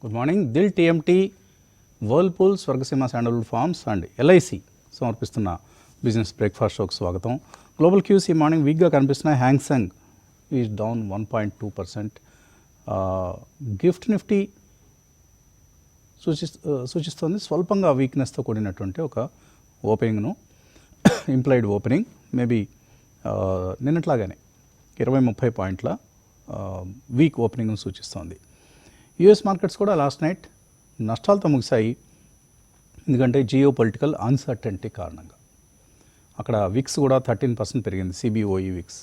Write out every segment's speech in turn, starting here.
Good morning. Dil TMT, Whirlpool, Swargaseema sandalwood farms and LIC సమర్పిస్తున్న business breakfast షోకి స్వాగతం. Global cues ఈ మార్నింగ్ వీక్గా కనిపిస్తున్నాయి. Hang Seng is down 1.2%. GIFT Nifty సూచిస్తుంది స్వల్పంగా వీక్నెస్తో కూడినటువంటి ఒక ఓపెనింగ్ను, ఇంప్లైడ్ ఓపెనింగ్ మేబీ నిన్నట్లాగానే 20-30 పాయింట్ల వీక్ ఓపెనింగ్ను సూచిస్తోంది. యుఎస్ మార్కెట్స్ కూడా లాస్ట్ నైట్ నష్టాలతో ముగిశాయి. ఎందుకంటే జియో పొలిటికల్ అన్సర్టెనిటీ కారణంగా అక్కడ విక్స్ కూడా 13% పెరిగింది, సిబిఓఈ విక్స్.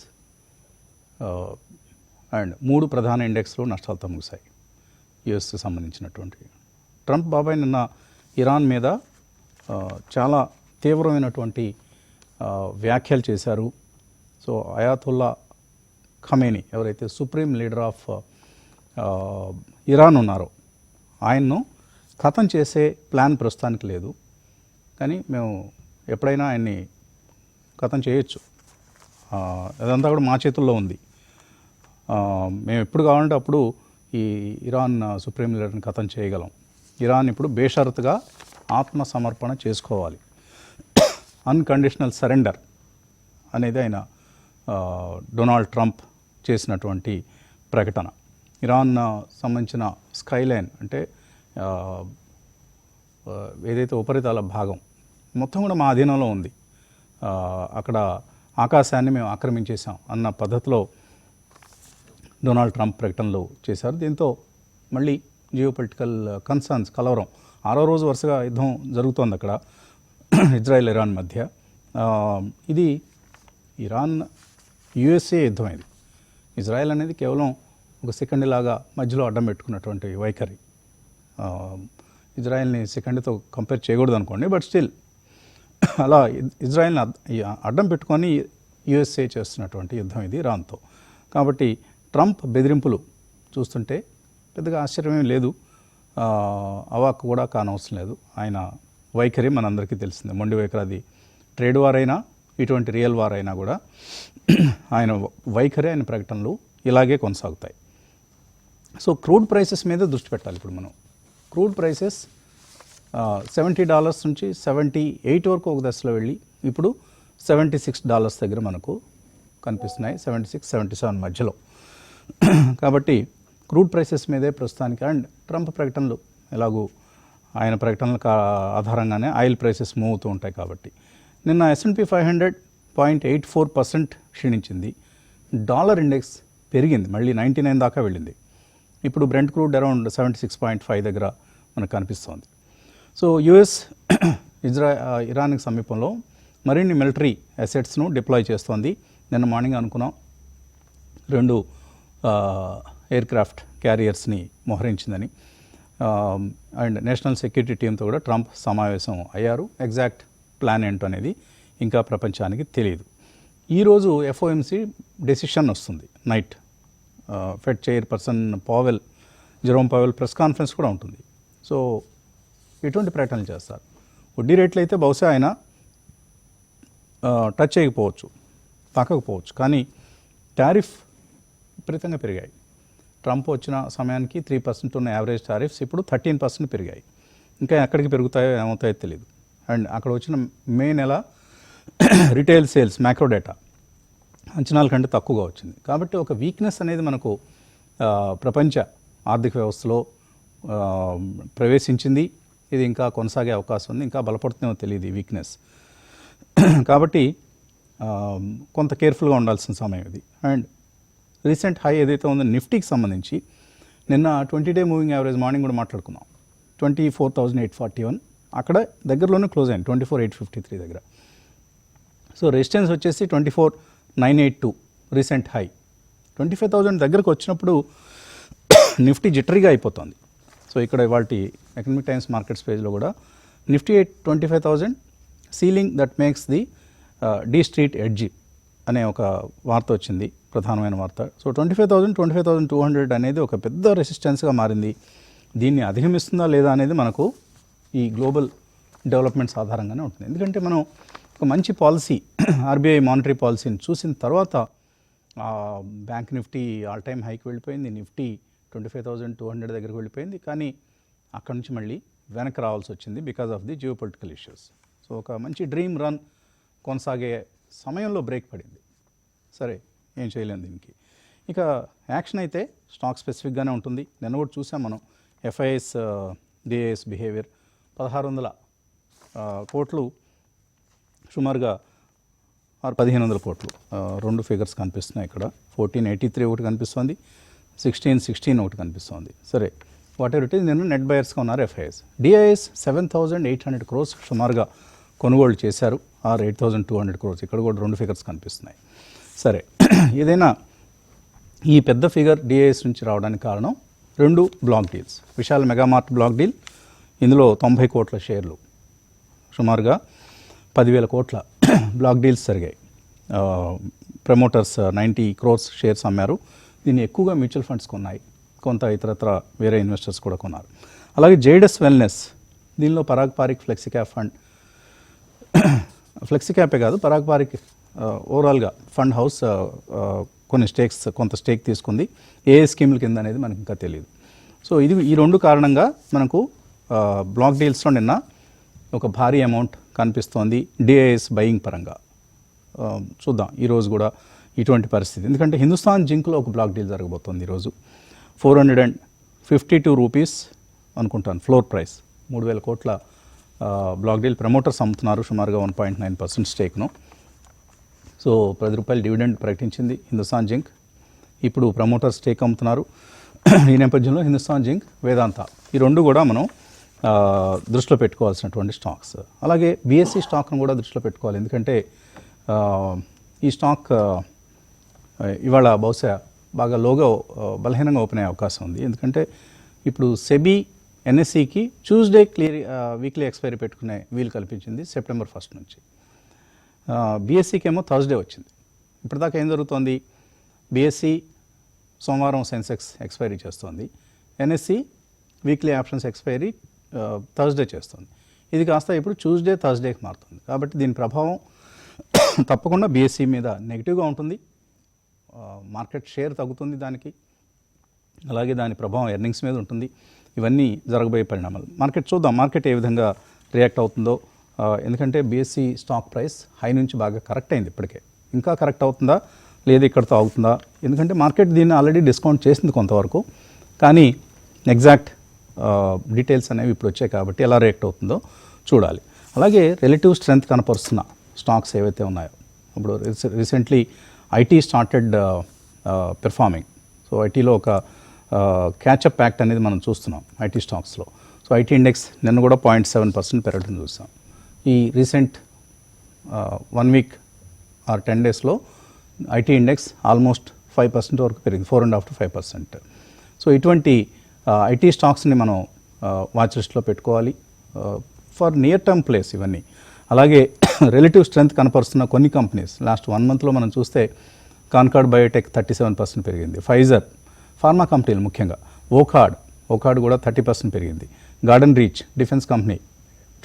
అండ్ 3 ప్రధాన ఇండెక్స్లు నష్టాలతో ముగిశాయి యుఎస్కి సంబంధించినటువంటి. ట్రంప్ బాబాయ్ నిన్న ఇరాన్ మీద చాలా తీవ్రమైనటువంటి వ్యాఖ్యలు చేశారు. సో అయాతుల్లా ఖమేనీ ఎవరైతే సుప్రీం లీడర్ ఆఫ్ ఇరాన్ ఉన్నారో ఆయన్ను ఖతం చేసే ప్లాన్ ప్రస్తుతానికి లేదు, కానీ మేము ఎప్పుడైనా ఆయన్ని ఖతం చేయొచ్చు, అదంతా కూడా మా చేతుల్లో ఉంది. మేము ఎప్పుడు కావాలంటే అప్పుడు ఈ ఇరాన్ సుప్రీం లీడర్ని ఖతం చేయగలం. ఇరాన్ ఇప్పుడు బేషరతుగా ఆత్మసమర్పణ చేసుకోవాలి, అన్కండిషనల్ సరెండర్ అనేది ఆయన డొనాల్డ్ ట్రంప్ చేసినటువంటి ప్రకటన. ఇరాన్ సంబంధించిన స్కైలైన్ అంటే ఏదైతే ఉపరితల భాగం మొత్తం కూడా మా అధీనంలో ఉంది, అక్కడ ఆకాశాన్ని మేము ఆక్రమించేసాం అన్న పద్ధతిలో డొనాల్డ్ ట్రంప్ ప్రకటనలు చేశారు. దీంతో మళ్ళీ జియో పొలిటికల్ కన్సర్న్స్ కలవరం. 6వ రోజు వరుసగా యుద్ధం జరుగుతోంది అక్కడ ఇజ్రాయెల్ ఇరాన్ మధ్య. ఇది ఇరాన్ యుఎస్ఏ యుద్ధం. ఇది ఇజ్రాయెల్ అనేది కేవలం ఒక సెకండ్ లాగా మధ్యలో అడ్డం పెట్టుకున్నటువంటి వైఖరి. ఇజ్రాయెల్ని సెకండ్తో కంపేర్ చేయకూడదు అనుకోండి, బట్ స్టిల్ అలా ఇజ్రాయెల్ని అడ్డం పెట్టుకొని యుఎస్ఏ చేస్తున్నటువంటి యుద్ధం ఇది ఇరాన్తో. కాబట్టి ట్రంప్ బెదిరింపులు చూస్తుంటే పెద్దగా ఆశ్చర్యమేం లేదు, అవాక్కు కూడా కానవసరం లేదు. ఆయన వైఖరి మనందరికీ తెలిసిందే, మొండి వైఖరి. అది ట్రేడ్ వార్ అయినా ఇటువంటి రియల్ వార్ అయినా కూడా ఆయన వైఖరి, ఆయన ప్రకటనలు ఇలాగే కొనసాగుతాయి. సో క్రూడ్ ప్రైసెస్ మీద దృష్టి పెట్టాలి ఇప్పుడు మనం. క్రూడ్ ప్రైసెస్ $70 నుంచి 78 వరకు ఒక దశలో వెళ్ళి ఇప్పుడు $76 దగ్గర మనకు కనిపిస్తున్నాయి, 76-77 మధ్యలో. కాబట్టి క్రూడ్ ప్రైసెస్ మీదే ప్రస్తుతానికి. అండ్ ట్రంప్ ప్రకటనలు ఎలాగూ ఆయన ప్రకటనలకు ఆధారంగానే ఆయిల్ ప్రైసెస్ మూవ్ అవుతూ ఉంటాయి. కాబట్టి నిన్న S&P 500 0.84% క్షీణించింది. డాలర్ ఇండెక్స్ పెరిగింది, మళ్ళీ 99 దాకా వెళ్ళింది. ఇప్పుడు బ్రెంట్ క్రూడ్ అరౌండ్ 76.5 దగ్గర మనకు కనిపిస్తోంది. సో యుఎస్ ఇరాన్కి సమీపంలో మరిన్ని మిలిటరీ అసెట్స్ను డిప్లాయ్ చేస్తోంది. నిన్న మార్నింగ్ అనుకున్నాం 2 ఎయిర్ క్రాఫ్ట్ క్యారియర్స్ని మోహరించిందని. అండ్ నేషనల్ సెక్యూరిటీ టీంతో కూడా ట్రంప్ సమావేశం అయ్యారు. ఎగ్జాక్ట్ ప్లాన్ ఏంటో అనేది ఇంకా ప్రపంచానికి తెలియదు. ఈరోజు FOMC డెసిషన్ వస్తుంది night. Fed chairperson Jerome Powell press conference కూడా ఉంటుంది. సో ఎటువంటి ప్రకటనలు చేస్తారు? వడ్డీ రేట్లు అయితే బహుశా ఆయన టచ్ చేయకపోవచ్చు, తాకకపోవచ్చు, కానీ టారిఫ్ విపరీతంగా పెరిగాయి. ట్రంప్ వచ్చిన సమయానికి 3% ఉన్న యావరేజ్ టారిఫ్స్ ఇప్పుడు 13% పెరిగాయి. ఇంకా ఎక్కడికి పెరుగుతాయో ఏమవుతాయో తెలియదు. అండ్ అక్కడ వచ్చిన మే నెల రిటైల్ సేల్స్ మ్యాక్రో డేటా అంచనాల కంటే తక్కువగా వచ్చింది. కాబట్టి ఒక వీక్నెస్ అనేది మనకు ప్రపంచ ఆర్థిక వ్యవస్థలో ప్రవేశించింది. ఇది ఇంకా కొనసాగే అవకాశం ఉంది, ఇంకా బలపడుతుందేమో తెలియదు ఈ వీక్నెస్. కాబట్టి కొంత కేర్ఫుల్గా ఉండాల్సిన సమయం ఇది. అండ్ రీసెంట్ హై ఏదైతే ఉందో నిఫ్టీకి సంబంధించి నిన్న 20-డే మూవింగ్ యావరేజ్ మార్నింగ్ కూడా మాట్లాడుకున్నాం, 24,841. అక్కడ దగ్గరలోనే క్లోజ్ అయింది 24,853 దగ్గర. సో రెసిస్టెన్స్ వచ్చేసి 24,982 రీసెంట్ హై. 25,000 దగ్గరకు వచ్చినప్పుడు నిఫ్టీ జిటరీగా అయిపోతుంది. సో ఇక్కడ ఇవాళ ఎకనామిక్ టైమ్స్ మార్కెట్స్ పేజ్లో కూడా Nifty 25,000 ceiling that makes the D street edge అనే ఒక వార్త వచ్చింది, ప్రధానమైన వార్త. సో 25,200 అనేది ఒక పెద్ద రెసిస్టెన్స్గా మారింది. దీన్ని అధిగమిస్తుందా లేదా అనేది మనకు ఈ గ్లోబల్ డెవలప్మెంట్స్ ఆధారంగానే ఉంటుంది. ఎందుకంటే మనం ఒక మంచి పాలసీ ఆర్బీఐ మానిటరీ పాలసీని చూసిన తర్వాత బ్యాంక్ నిఫ్టీ ఆల్ టైమ్ హైకి వెళ్ళిపోయింది, నిఫ్టీ 25,200 దగ్గరికి వెళ్ళిపోయింది. కానీ అక్కడి నుంచి మళ్ళీ వెనక్కి రావాల్సి వచ్చింది because of the geo political issues. So ఒక మంచి డ్రీమ్ రన్ కొనసాగే సమయంలో బ్రేక్ పడింది. సరే, ఏం చేయలేం దీనికి. ఇక యాక్షన్ అయితే స్టాక్ స్పెసిఫిక్గానే ఉంటుంది. నిన్న కూడా చూసాం మనం ఎఫ్ఐఎస్ డిఐఎస్ బిహేవియర్ 1600 కోట్లు సుమారుగా 1500 కోట్లు, రెండు ఫిగర్స్ కనిపిస్తున్నాయి ఇక్కడ. 1483 ఒకటి కనిపిస్తుంది, 1616 ఒకటి కనిపిస్తుంది. సరే, వాట్ ఎవర్ ఇట్ ఈస్, నిన్న నెట్ బయర్స్గా ఉన్నారు ఎఫ్ఐఎస్. డిఐఎస్ 7800 crores సుమారుగా కొనుగోలు చేశారు, ఆర్ 8200 crores. ఇక్కడ కూడా రెండు ఫిగర్స్ కనిపిస్తున్నాయి. సరే, ఏదైనా ఈ పెద్ద ఫిగర్ డిఐఎస్ నుంచి రావడానికి కారణం 2 block deals. Vishal Megamart black deal, ఇందులో 90 కోట్ల షేర్లు, సుమారుగా 10,000 కోట్ల బ్లాక్ డీల్స్ జరిగాయి. ప్రమోటర్స్ 90 crores షేర్స్ అమ్మారు. దీన్ని ఎక్కువగా మ్యూచువల్ ఫండ్స్ కొన్నాయి, కొంత ఇతరత్ర వేరే ఇన్వెస్టర్స్ కూడా కొన్నారు. అలాగే జేడస్ వెల్నెస్, దీనిలో పరాగ్ పారిక్ ఫ్లెక్సీక్యాప్ ఫండ్, ఫ్లెక్సీక్యాపే కాదు పరాగ్ పారిక్ ఓవరాల్గా ఫండ్ హౌస్ కొంత స్టేక్ తీసుకుంది. ఏ స్కీముల కింద అనేది మనకు ఇంకా తెలియదు. సో ఈ రెండు కారణంగా మనకు బ్లాక్ డీల్స్లో నిన్న ఒక భారీ అమౌంట్ కనిపిస్తోంది డిఐఎస్ బయింగ్ పరంగా. చూద్దాం ఈరోజు కూడా ఇటువంటి పరిస్థితి, ఎందుకంటే హిందుస్థాన్ జింక్లో ఒక బ్లాక్ డీల్ జరగబోతోంది ఈరోజు. 452 రూపీస్ అనుకుంటాను ఫ్లోర్ ప్రైస్, 3000 కోట్ల బ్లాక్ డీల్. ప్రమోటర్స్ అమ్ముతున్నారు సుమారుగా 1.9% స్టేక్ను. సో 10 రూపాయలు డివిడెండ్ ప్రకటించింది హిందుస్థాన్ జింక్. ఇప్పుడు ప్రమోటర్ స్టేక్ అమ్ముతున్నారు. ఈ నేపథ్యంలో హిందుస్థాన్ జింక్, వేదాంత, ఈ రెండు కూడా మనం దృష్టిలో పెట్టుకోవాల్సినటువంటి స్టాక్స్. అలాగే బిఎస్సి స్టాక్ను కూడా దృష్టిలో పెట్టుకోవాలి, ఎందుకంటే ఈ స్టాక్ ఇవాళ బహుశా బాగా లోగా బలహీనంగా ఓపెన్ అయ్యే అవకాశం ఉంది. ఎందుకంటే ఇప్పుడు సెబీ ఎన్ఎస్సికి ట్యూస్డే వీక్లీ ఎక్స్పైరీ పెట్టుకునే వీలు కల్పించింది September 1 నుంచి. బిఎస్సికి ఏమో థర్స్డే వచ్చింది. ఇప్పటిదాకా ఏం జరుగుతోంది, బిఎస్సి సోమవారం సెన్సెక్స్ ఎక్స్పైరీ చేస్తోంది, NSE weekly options expiry Thursday చేస్తుంది. ఇది కాస్త ఇప్పుడు ట్యూస్డే థర్స్డేకి మారుతుంది. కాబట్టి దీని ప్రభావం తప్పకుండా బిఎస్సి మీద నెగిటివ్గా ఉంటుంది. మార్కెట్ షేర్ తగ్గుతుంది దానికి, అలాగే దాని ప్రభావం ఎర్నింగ్స్ మీద ఉంటుంది. ఇవన్నీ జరగబోయే పరిణామాలు. మార్కెట్ చూద్దాం, మార్కెట్ ఏ విధంగా రియాక్ట్ అవుతుందో. ఎందుకంటే బిఎస్సి స్టాక్ ప్రైస్ హై నుంచి బాగా కరెక్ట్ అయింది, ఇప్పటికే ఇంకా కరెక్ట్ అవుతుందా లేదా ఇక్కడతో అవుతుందా, ఎందుకంటే మార్కెట్ దీన్ని ఆల్రెడీ డిస్కౌంట్ చేసింది కొంతవరకు, కానీ ఎగ్జాక్ట్ డీటెయిల్స్ అనేవి ఇప్పుడు వచ్చాయి కాబట్టి ఎలా రియాక్ట్ అవుతుందో చూడాలి. అలాగే రిలేటివ్ స్ట్రెంగ్త్ కనపరుస్తున్న స్టాక్స్ ఏవైతే ఉన్నాయో, ఇప్పుడు recently IT started performing. So ఐటీలో ఒక క్యాచప్ యాక్ట్ అనేది మనం చూస్తున్నాం ఐటీ స్టాక్స్లో. సో ఐటీ ఇండెక్స్ నిన్న కూడా 0.7% పెరగడం చూస్తాం. ఈ రీసెంట్ 1 వీక్ ఆర్ 10 డేస్లో ఐటీ ఇండెక్స్ ఆల్మోస్ట్ 5% వరకు పెరిగింది, 4.5 to 5%. సో ఇటువంటి ఐటీ స్టాక్స్ని మనం వాచ్ లిస్ట్లో పెట్టుకోవాలి ఫర్ నియర్ టర్మ్ ప్లేస్ ఇవన్నీ. అలాగే రిలేటివ్ స్ట్రెంగ్త్ కనపరుస్తున్న కొన్ని కంపెనీస్ లాస్ట్ 1 monthలో మనం చూస్తే కాన్కార్డ్ బయోటెక్ 37% పెరిగింది, ఫైజర్, ఫార్మా కంపెనీలు ముఖ్యంగా, ఓకార్డ్ కూడా 30% పెరిగింది, Garden Reach defence company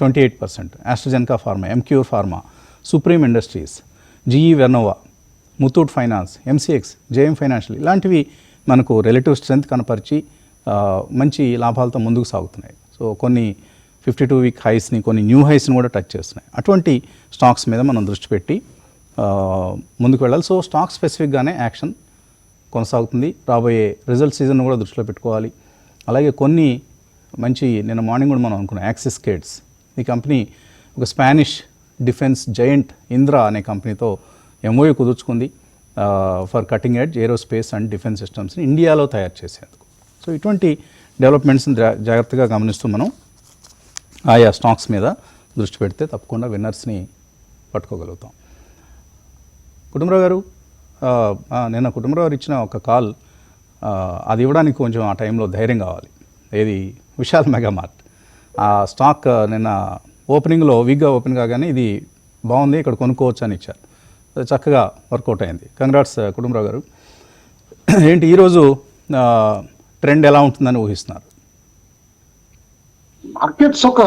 28%, AstraZeneca pharma, Emcure pharma, Supreme Industries, GE Vernova, Muthoot finance, MCX, JM financial, ఇలాంటివి మనకు రిలేటివ్ స్ట్రెంగ్త్ కనపరిచి మంచి లాభాలతో ముందుకు సాగుతున్నాయి. సో కొన్ని 52-week హైస్ని, కొన్ని న్యూ హైస్ని కూడా టచ్ చేస్తున్నాయి. అటువంటి స్టాక్స్ మీద మనం దృష్టి పెట్టి ముందుకు వెళ్ళాలి. సో స్టాక్ స్పెసిఫిక్గానే యాక్షన్ కొనసాగుతుంది. రాబోయే రిజల్ట్ సీజన్ కూడా దృష్టిలో పెట్టుకోవాలి. అలాగే కొన్ని మంచి, నిన్న మార్నింగ్ కూడా మనం అనుకున్నాం, యాక్సిస్ కేడ్స్, ఈ కంపెనీ ఒక స్పానిష్ డిఫెన్స్ జయంట్ ఇంద్రా అనే కంపెనీతో ఎంఓయూ కుదుర్చుకుంది for cutting edge aerospace and defence సిస్టమ్స్ని ఇండియాలో తయారు చేసేందుకు. సో ఇటువంటి డెవలప్మెంట్స్ని జాగ్రత్తగా గమనిస్తూ మనం ఆయా స్టాక్స్ మీద దృష్టి పెడితే తప్పకుండా విన్నర్స్ని పట్టుకోగలుగుతాం. కుటుంబరావు గారు, నిన్న కుటుంబరావు గారు ఇచ్చిన ఒక కాల్, అది ఇవ్వడానికి కొంచెం ఆ టైంలో ధైర్యం కావాలి. ఏది, విశాల్ మెగామార్ట్ ఆ స్టాక్ నిన్న ఓపెనింగ్లో వీక్గా ఓపెన్ కాగానే ఇది బాగుంది, ఇక్కడ కొనుక్కోవచ్చు అని ఇచ్చారు. అది చక్కగా వర్కౌట్ అయింది. కంగ్రాట్స్ కుటుంబరావు గారు. ఏంటి ఈరోజు ట్రెండ్ ఎలా ఉంటుందని ఊహిస్తున్నారు? మార్కెట్స్ ఒక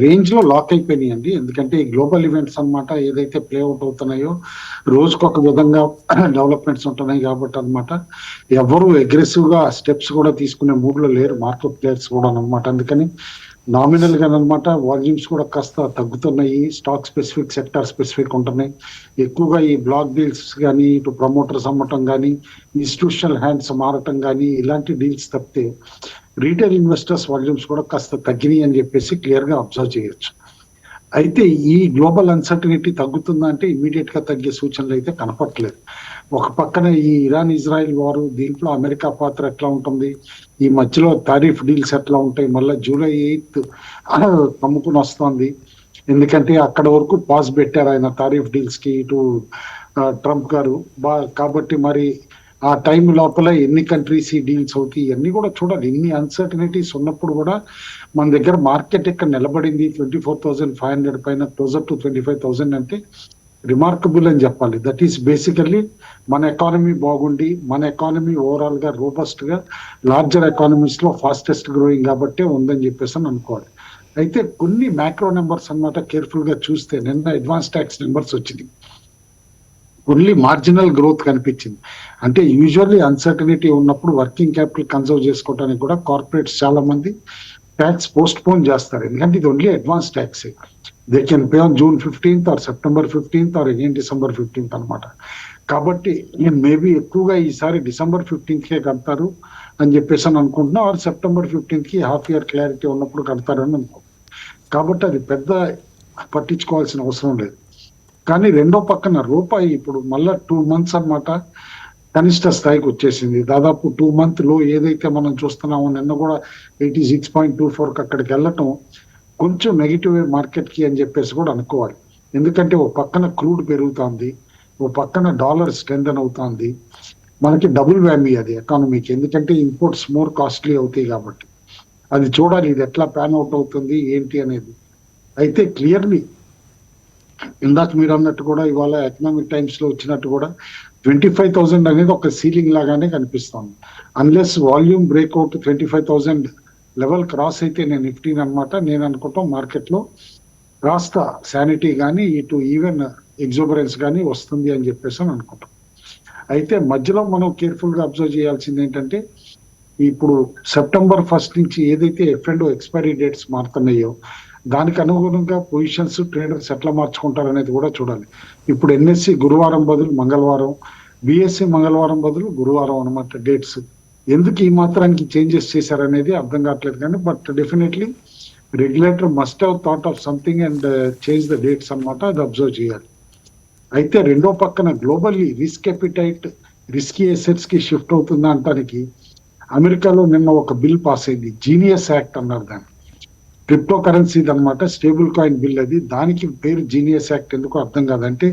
రేంజ్ లో లాక్ అయిపోయినాయండి. ఎందుకంటే ఈ గ్లోబల్ ఈవెంట్స్ అన్నమాట ఏదైతే ప్లే అవుట్ అవుతున్నాయో రోజుకు ఒక విధంగా డెవలప్మెంట్స్ ఉంటున్నాయి కాబట్టి అన్నమాట ఎవరు అగ్రెసివ్ గా స్టెప్స్ కూడా తీసుకునే మూడ్ లో లేరు మార్కెట్ ప్లేయర్స్ కూడా అన్నమాట. అందుకని నామినల్ గా అనమాట వాల్యూమ్స్ కూడా కాస్త తగ్గుతున్నాయి. స్టాక్ స్పెసిఫిక్, సెక్టార్ స్పెసిఫిక్ ఉంటున్నాయి. ఎక్కువగా ఈ బ్లాక్ డీల్స్ కానీ, ఇటు ప్రమోటర్స్ అమ్మటం కానీ, ఇన్స్టిట్యూషనల్ హ్యాండ్స్ మారటం కానీ ఇలాంటి డీల్స్ తప్పితే రీటైల్ ఇన్వెస్టర్స్ వాల్యూమ్స్ కూడా కాస్త తగ్గినాయి అని చెప్పేసి క్లియర్ గా అబ్జర్వ్ చేయొచ్చు. అయితే ఈ గ్లోబల్ అన్సర్టనిటీ తగ్గుతుందా అంటే ఇమీడియట్ గా తగ్గే సూచనలు అయితే కనపట్లేదు. ఒక పక్కన ఈ ఇరాన్ ఇజ్రాయెల్ వారు, దీంట్లో అమెరికా పాత్ర ఎట్లా ఉంటుంది, ఈ మధ్యలో టారిఫ్ డీల్స్ ఎట్లా ఉంటాయి, మళ్ళీ జూలై 8th కమ్ముకుని వస్తుంది. ఎందుకంటే అక్కడ వరకు పాస్ పెట్టారు ఆయన టారిఫ్ డీల్స్ కి ఇటు ట్రంప్ గారు కాబట్టి మరి ఆ టైం లోపల ఎన్ని కంట్రీస్ ఈ డీల్స్ అవుతాయి ఇవన్నీ కూడా చూడాలి. ఇన్ని అన్సర్టనిటీస్ ఉన్నప్పుడు కూడా మన దగ్గర మార్కెట్ ఇక్కడ నిలబడింది 24,500 పైన, క్లోజర్ టు 25,000 అంటే రిమార్కబుల్ అని చెప్పాలి. దట్ ఈస్ బేసికల్లీ మన ఎకానమీ బాగుండి, మన ఎకానమీ ఓవరాల్ గా రోబస్ట్ గా లార్జర్ ఎకానమీస్ లో ఫాస్టెస్ట్ గ్రోయింగ్ కాబట్టే ఉందని చెప్పేసి అని అనుకోవాలి. అయితే కొన్ని మ్యాక్రో నెంబర్స్ అన్నమాట కేర్ఫుల్ గా చూస్తే నిన్న అడ్వాన్స్ ట్యాక్స్ నెంబర్స్ వచ్చింది. ఓన్లీ మార్జినల్ గ్రోత్ కనిపించింది. అంటే యూజువల్లీ అన్సర్టనిటీ ఉన్నప్పుడు వర్కింగ్ క్యాపిటల్ కన్సర్వ్ చేసుకోవడానికి కూడా కార్పొరేట్స్ చాలా మంది ట్యాక్స్ పోస్ట్ పోన్ చేస్తారు. ఎందుకంటే ఇది only advance tax. They can pay on June 15th or September 15th or again December 15th అనమాట. కాబట్టి నేను మేబీ ఎక్కువగా ఈసారి December 15th కడతారు అని చెప్పేసి అని అనుకుంటున్నా, or September 15th half year clarity ఉన్నప్పుడు కడతారు అని అనుకో. కాబట్టి అది పెద్ద పట్టించుకోవాల్సిన అవసరం లేదు. కానీ రెండో పక్కన రూపాయి ఇప్పుడు మళ్ళా 2 months అన్నమాట కనిష్ట స్థాయికి వచ్చేసింది. దాదాపు 2 month లో ఏదైతే మనం చూస్తున్నామో నిన్న కూడా 86.24 అక్కడికి వెళ్ళటం కొంచెం నెగిటివ్ మార్కెట్ కి అని చెప్పేసి కూడా అనుకోవాలి. ఎందుకంటే ఓ పక్కన క్రూడ్ పెరుగుతుంది, ఓ పక్కన డాలర్ స్ట్రెంథన్ అవుతుంది. మనకి డబుల్ వ్యామీ అది ఎకానమీకి, ఎందుకంటే ఇంపోర్ట్స్ మోర్ కాస్ట్లీ అవుతాయి కాబట్టి. అది చూడాలి ఇది ఎట్లా ప్యాన్ అవుట్ అవుతుంది ఏంటి అనేది. అయితే క్లియర్లీ ఇందాక మీరు అన్నట్టు కూడా ఇవాళ ఎకనామిక్ టైమ్స్ లో వచ్చినట్టు కూడా 25,000 అనేది ఒక సీలింగ్ లాగానే కనిపిస్తుంది. Unless volume breakout 25,000 level cross అయితే నేను నిఫ్టీ అనమాట నేను అనుకుంటాం మార్కెట్ లో కాస్త శానిటీ కానీ ఇటు ఈవెన్ ఎగ్జోబరెన్స్ కానీ వస్తుంది అని చెప్పేసి అని అనుకుంటాం. అయితే మధ్యలో మనం కేర్ఫుల్ గా అబ్జర్వ్ చేయాల్సింది ఏంటంటే ఇప్పుడు September 1st నుంచి ఏదైతే F&O ఎక్స్పైరీ డేట్స్ మారుతున్నాయో దానికి అనుగుణంగా పొజిషన్స్ ట్రేడర్స్ ఎట్లా మార్చుకుంటారు అనేది కూడా చూడాలి. ఇప్పుడు NSE గురువారం బదులు మంగళవారం, BSE మంగళవారం బదులు గురువారం అనమాట డేట్స్. ఎందుకు ఈ మాత్రానికి చేంజెస్ చేశారనేది అర్థం కావట్లేదు కానీ but definitely regulator must have thought of something and change the dates అనమాట. అది అబ్జర్వ్ చేయాలి. అయితే రెండో పక్కన globally risk appetite risky assets కి షిఫ్ట్ అవుతుందా అంటానికి అమెరికాలో నిన్న ఒక బిల్ పాస్ అయింది, జీనియస్ యాక్ట్ అన్నారు. దాన్ని క్రిప్టో కరెన్సీ అనమాట, స్టేబుల్ కాయిన్ బిల్ అది. దానికి పేరు జీనియస్ యాక్ట్ ఎందుకు అర్థం కాదంటే